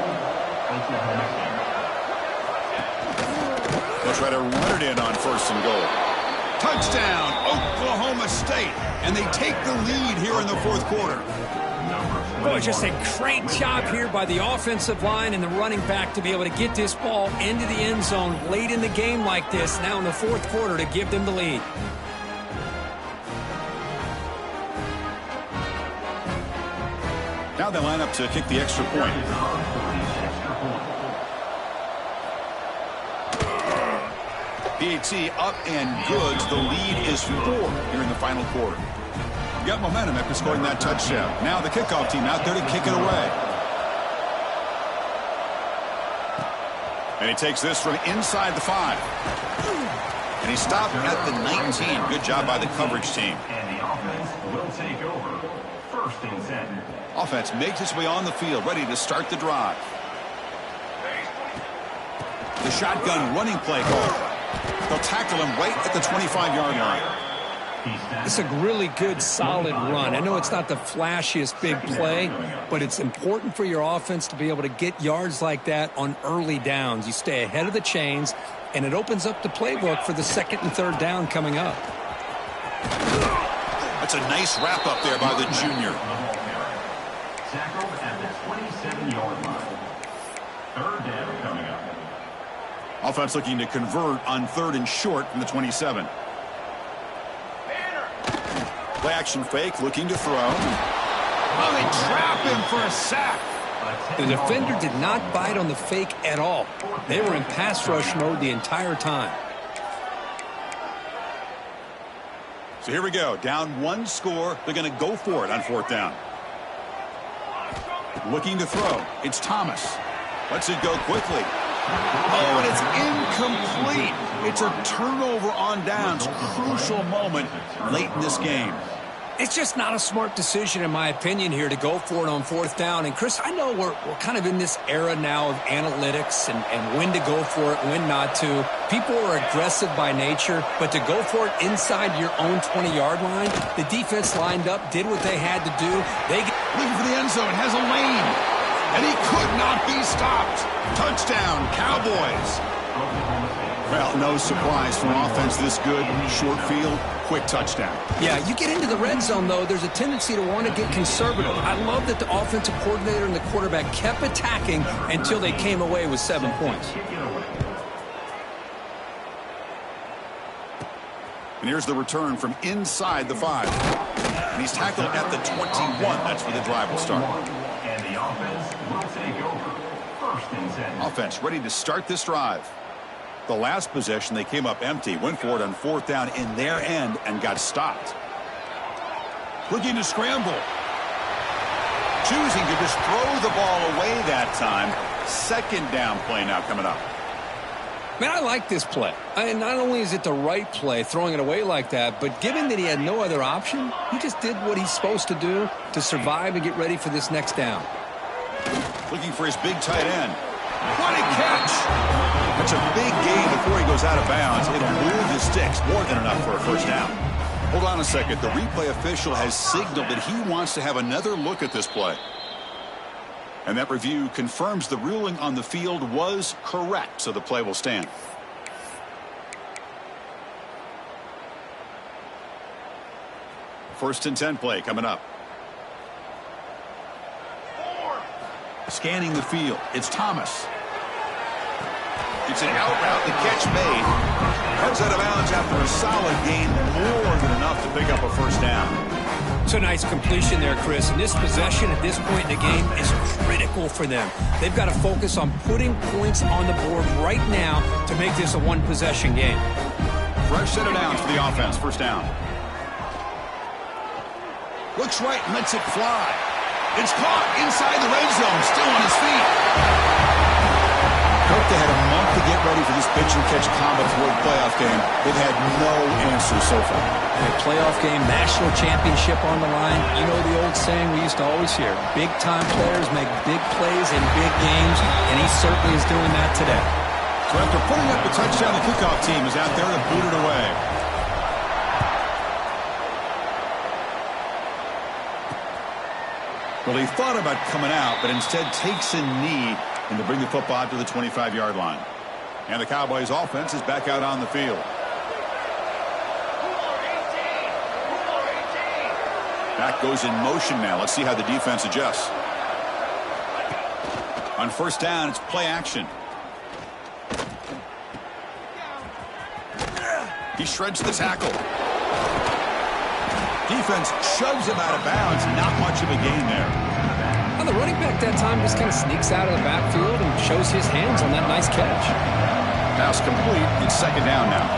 They'll try to run it in on first and goal. Touchdown, Oklahoma State. And they take the lead here in the fourth quarter. Boy, just a great job here by the offensive line and the running back to be able to get this ball into the end zone late in the game like this, now in the fourth quarter, to give them the lead. Now they line up to kick the extra point. PAT up and good. The lead is 4 here in the final quarter. Got momentum after scoring that touchdown. Now the kickoff team out there to kick it away. And he takes this from inside the 5. And he stopped at the 19. Good job by the coverage team. And the offense will take over. First and 10. Offense makes its way on the field, ready to start the drive. The shotgun running play call. They'll tackle him right at the 25-yard line. It's a really good, solid run. I know it's not the flashiest big play, but it's important for your offense to be able to get yards like that on early downs. You stay ahead of the chains, and it opens up the playbook for the second and third down coming up. That's a nice wrap-up there by the junior. Tackled at the 27-yard line. Third down coming up. Offense looking to convert on third and short from the 27. Play action fake, looking to throw. Oh, they trap him for a sack. The defender did not bite on the fake at all. They were in pass rush mode the entire time. So here we go. Down 1 score. They're going to go for it on fourth down. Looking to throw. It's Thomas. Lets it go quickly. Oh, and it's incomplete. It's a turnover on downs. Crucial moment late in this game. It's just not a smart decision, in my opinion, here to go for it on fourth down. And, Chris, I know we're kind of in this era now of analytics and when to go for it, when not to. People are aggressive by nature, but to go for it inside your own 20-yard line, the defense lined up, did what they had to do. Looking for the end zone, has a lane, and he could not be stopped. Touchdown, Cowboys. Well, no surprise for an offense this good. Short field, quick touchdown. Yeah, you get into the red zone, though, there's a tendency to want to get conservative. I love that the offensive coordinator and the quarterback kept attacking until they came away with 7 points. And here's the return from inside the 5. And he's tackled at the 21. That's where the drive will start. And the offense will take over. First and 10. Offense ready to start this drive. The last possession, they came up empty, went for it on fourth down in their end and got stopped. Looking to scramble. Choosing to just throw the ball away that time. Second down play now coming up. Man, I like this play. And not only is it the right play, throwing it away like that, but given that he had no other option, he just did what he's supposed to do to survive and get ready for this next down. Looking for his big tight end. What a catch! That's a big gain before he goes out of bounds. It'll move the sticks, more than enough for a first down. Hold on a second. The replay official has signaled that he wants to have another look at this play. And that review confirms the ruling on the field was correct, so the play will stand. First and 10 play coming up. Scanning the field. It's Thomas. It's an out route. The catch made. Comes out of bounds after a solid gain. More than enough to pick up a first down. It's a nice completion there, Chris. And this possession at this point in the game is critical for them. They've got to focus on putting points on the board right now to make this a one-possession game. Fresh set of downs for the offense. First down. Looks right and lets it fly. It's caught inside the red zone. Still on his feet. Hope they had a month to get ready for this pitch-and-catch combo toward the playoff game. They've had no answers so far. A playoff game, national championship on the line. You know the old saying we used to always hear, big-time players make big plays in big games, and he certainly is doing that today. So after putting up the touchdown, the kickoff team is out there to boot it away. Well, he thought about coming out, but instead takes a knee and to bring the football out to the 25-yard line. And the Cowboys offense is back out on the field. Back goes in motion now. Let's see how the defense adjusts. On first down, it's play action. He shreds the tackle. Defense shoves him out of bounds. Not much of a gain there. Well, the running back that time just kind of sneaks out of the backfield and shows his hands on that nice catch. Pass complete. It's second down now.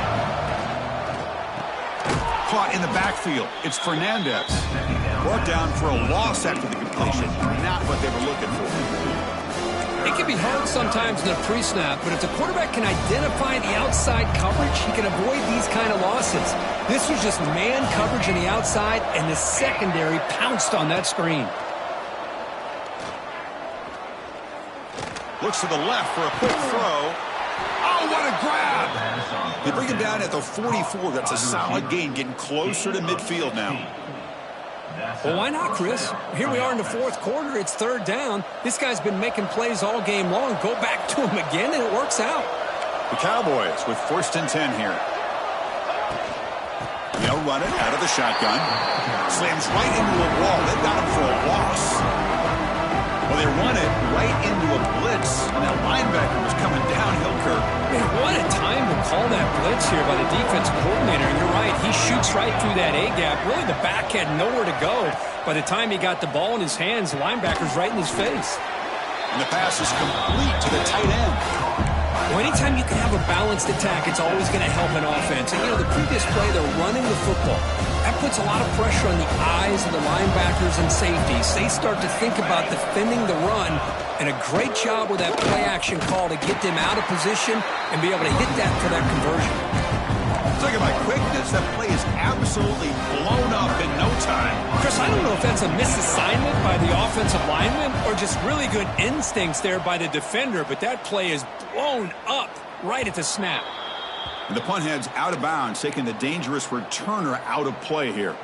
Caught in the backfield. It's Fernandez. Brought down for a loss after the completion. Not what they were looking for. It can be hard sometimes in the pre-snap, but if the quarterback can identify the outside coverage, he can avoid these kind of losses. This was just man coverage on the outside, and the secondary pounced on that screen. Looks to the left for a quick throw. Oh, what a grab! They bring him down at the 44. That's a solid gain, getting closer to midfield now. Well, why not, Chris? Here we are in the fourth quarter. It's third down. This guy's been making plays all game long. Go back to him again, and it works out. The Cowboys with first and 10 here. They'll run it out of the shotgun. Slams right into a wall. They got him for a loss. Well, they run it right into a blitz, and that linebacker was coming downhill, Kirk. Man, what a time to call that blitz here by the defense coordinator. And you're right, he shoots right through that A-gap. Really, the back had nowhere to go. By the time he got the ball in his hands, the linebacker's right in his face. And the pass is complete to the tight end. Well, anytime you can have a balanced attack, it's always going to help an offense. And, you know, the previous play, they're running the football. That puts a lot of pressure on the eyes of the linebackers and safeties. They start to think about defending the run, and a great job with that play-action call to get them out of position and be able to hit that for that conversion. Look at my quickness. That play is absolutely blown up in no time. Chris, I don't know if that's a misassignment by the offensive lineman or just really good instincts there by the defender, but that play is blown up right at the snap. And the punt heads out of bounds, taking the dangerous returner out of play here.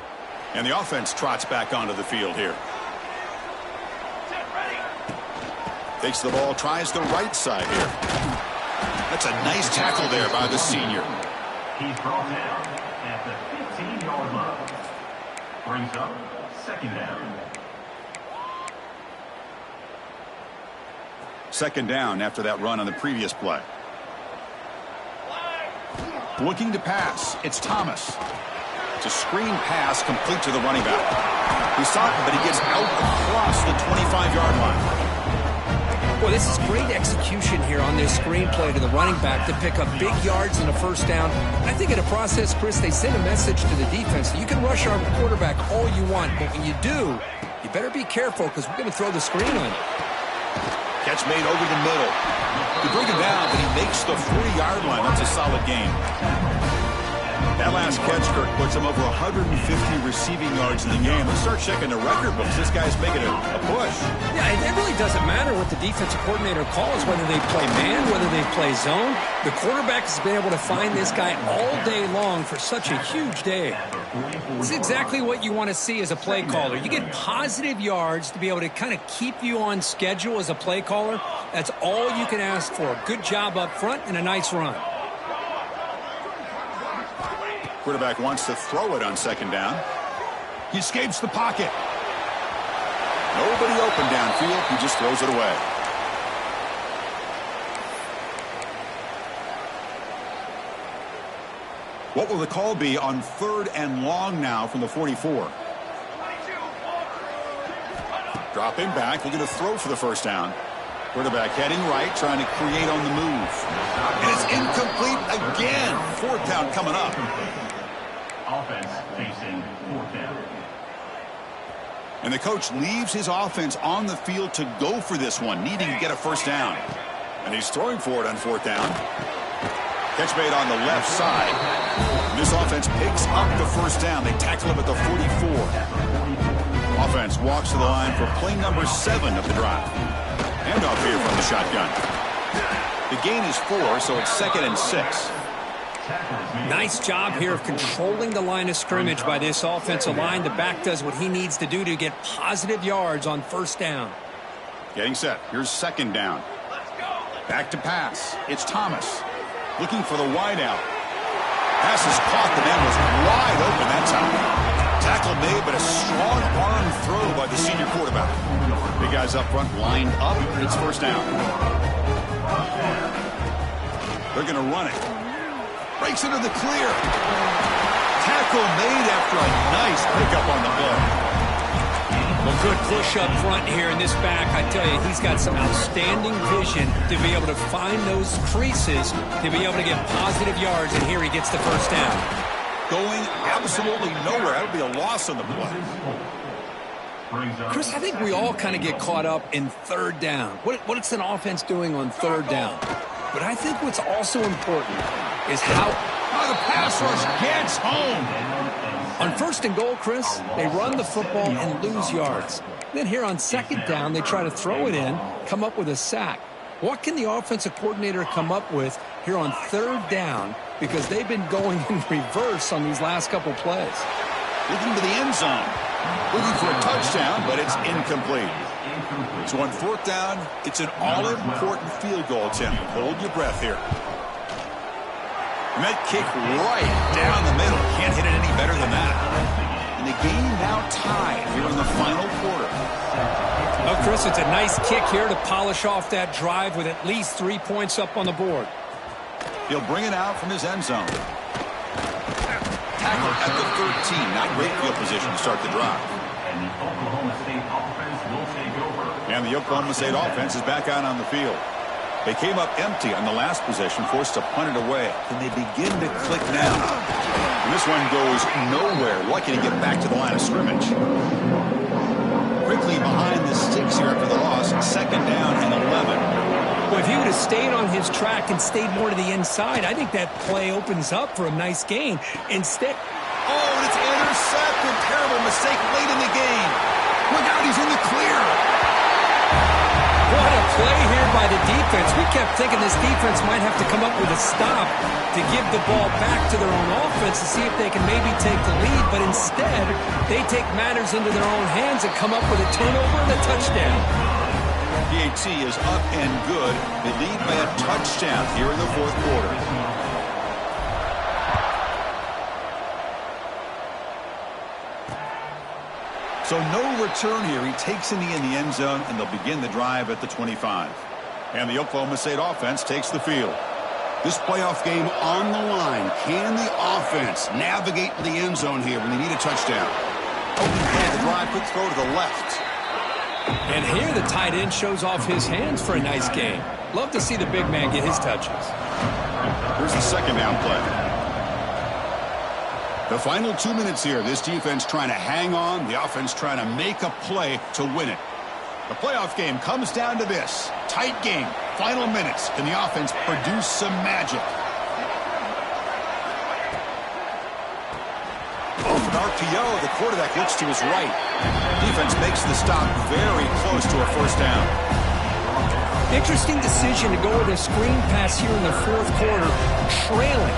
And the offense trots back onto the field here. Takes the ball, tries the right side here. That's a nice tackle there by the senior. He's brought down at the 15-yard line. Brings up second down. Second down after that run on the previous play. Looking to pass. It's Thomas. It's a screen pass complete to the running back. He saw it, but he gets out across the 25-yard line. Well, this is great execution here on this screenplay to the running back to pick up big yards in the first down. I think in the process, Chris, they send a message to the defense. You can rush our quarterback all you want, but when you do, you better be careful because we're going to throw the screen on you. Catch made over the middle. They bring him down, but he makes the 40-yard line. That's a solid game. That last catch, Kirk, puts him over 150 receiving yards in the game. Let's start checking the record books. This guy's making a push. Yeah, it really doesn't matter what the defensive coordinator calls, whether they play man, whether they play zone. The quarterback has been able to find this guy all day long for such a huge day. It's exactly what you want to see as a play caller. You get positive yards to be able to kind of keep you on schedule as a play caller. That's all you can ask for. Good job up front and a nice run. Quarterback wants to throw it on second down. He escapes the pocket. Nobody open downfield. He just throws it away. What will the call be on third and long now from the 44? Dropping back, looking to throw for the first down. Quarterback heading right, trying to create on the move. And it's incomplete again. Fourth down coming up. Offense facing fourth down. And the coach leaves his offense on the field to go for this one, needing to get a first down. And he's throwing for it on fourth down. Catch made on the left side. This offense picks up the first down. They tackle him at the 44. Offense walks to the line for play number 7 of the drive. Handoff here from the shotgun. The gain is 4, so it's 2nd and 6. Nice job here of controlling the line of scrimmage by this offensive line. The back does what he needs to do to get positive yards on first down. Getting set. Here's second down. Back to pass. It's Thomas looking for the wide out. Pass is caught. The man was wide open that time. Tackle made, but a strong arm throw by the senior quarterback. Big guys up front lined up. It's first down. They're going to run it. Breaks into the clear. Tackle made after a nice pickup on the play. Well, good push up front here in this back. I tell you, he's got some outstanding vision to be able to find those creases, to be able to get positive yards, and here he gets the first down. Going absolutely nowhere. That would be a loss on the play. Chris, I think we all kind of get caught up in third down. What's an offense doing on third down? But I think what's also important is how the pass rush gets home. on first and goal, Chris, they run the football and lose yards. Then here on second down, they try to throw it in, come up with a sack. What can the offensive coordinator come up with here on third down? Because they've been going in reverse on these last couple plays. Looking to the end zone. Looking for a touchdown, but it's incomplete. So on fourth down, it's an all-important field goal attempt. Hold your breath here. And that kick right down the middle. Can't hit it any better than that. And the game now tied here in the final quarter. Oh, Chris, it's a nice kick here to polish off that drive with at least 3 points up on the board. He'll bring it out from his end zone. Tackle at the 13. Not great field position to start the drive. And the Oklahoma State offense will take over. And the Oklahoma State offense is back out on the field. They came up empty on the last possession, forced to punt it away. Then they begin to click now. And this one goes nowhere. Lucky to get back to the line of scrimmage. Quickly behind the sticks here after the loss. Second down and 11. Well, if he would have stayed on his track and stayed more to the inside, I think that play opens up for a nice gain. Instead... Oh, and it's intercepted. Terrible mistake late in the game. Look out, he's in the clear. What a play here by the defense. We kept thinking this defense might have to come up with a stop to give the ball back to their own offense to see if they can maybe take the lead. But instead, they take matters into their own hands and come up with a turnover and a touchdown. PAT is up and good. They lead by a touchdown here in the fourth quarter. So no return here. He takes in the end zone, and they'll begin the drive at the 25. And the Oklahoma State offense takes the field. This playoff game on the line. Can the offense navigate the end zone here when they need a touchdown? Open play, the drive, quick throw to the left. And here the tight end shows off his hands for a nice gain. Love to see the big man get his touches. Here's the second down play. The final 2 minutes here. This defense trying to hang on. The offense trying to make a play to win it. The playoff game comes down to this. Tight game. Final minutes. Can the offense produce some magic? An RPO. The quarterback looks to his right. Defense makes the stop very close to a first down. Interesting decision to go with a screen pass here in the fourth quarter, trailing.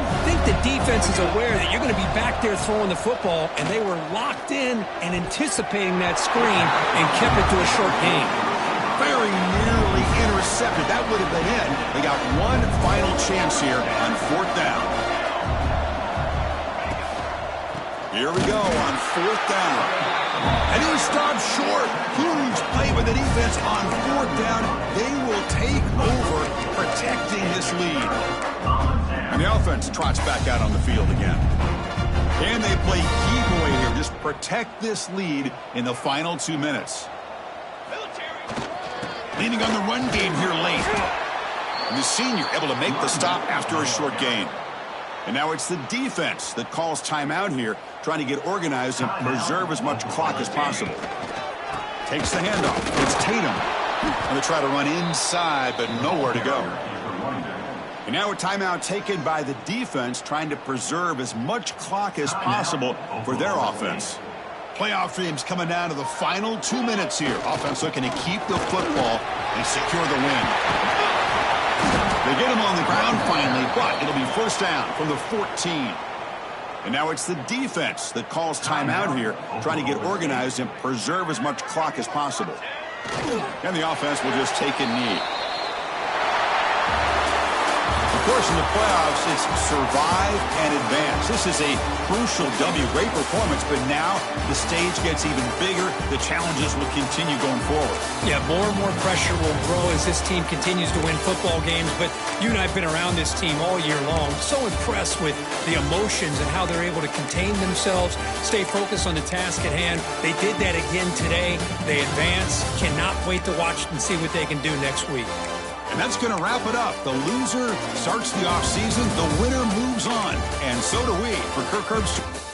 I think the defense is aware that you're going to be back there throwing the football, and they were locked in and anticipating that screen and kept it to a short gain. Very nearly intercepted. That would have been it. They got one final chance here on fourth down. Here we go on fourth down. And he stopped short. Huge play by the defense on fourth down. They will take over protecting this lead. And the offense trots back out on the field again. And they play keep away here. Just protect this lead in the final 2 minutes. Leaning on the run game here late. And the senior able to make the stop after a short gain. And now it's the defense that calls timeout here, trying to get organized and preserve as much clock as possible. Takes the handoff. It's Tatum. And they try to run inside, but nowhere to go. And now a timeout taken by the defense, trying to preserve as much clock as possible for their offense. Playoff games coming down to the final 2 minutes here. Offense looking to keep the football and secure the win. They get him on the ground finally, but it'll be first down from the 14. And now it's the defense that calls timeout here, trying to get organized and preserve as much clock as possible. And the offense will just take a knee. Of course, in the playoffs, it's survive and advance. This is a crucial W. Great performance, but now the stage gets even bigger. The challenges will continue going forward. Yeah, more and more pressure will grow as this team continues to win football games. But you and I have been around this team all year long. So impressed with the emotions and how they're able to contain themselves, stay focused on the task at hand. They did that again today. They advance. Cannot wait to watch and see what they can do next week. And that's going to wrap it up. The loser starts the offseason. The winner moves on. And so do we. For Kirk Herbstreit.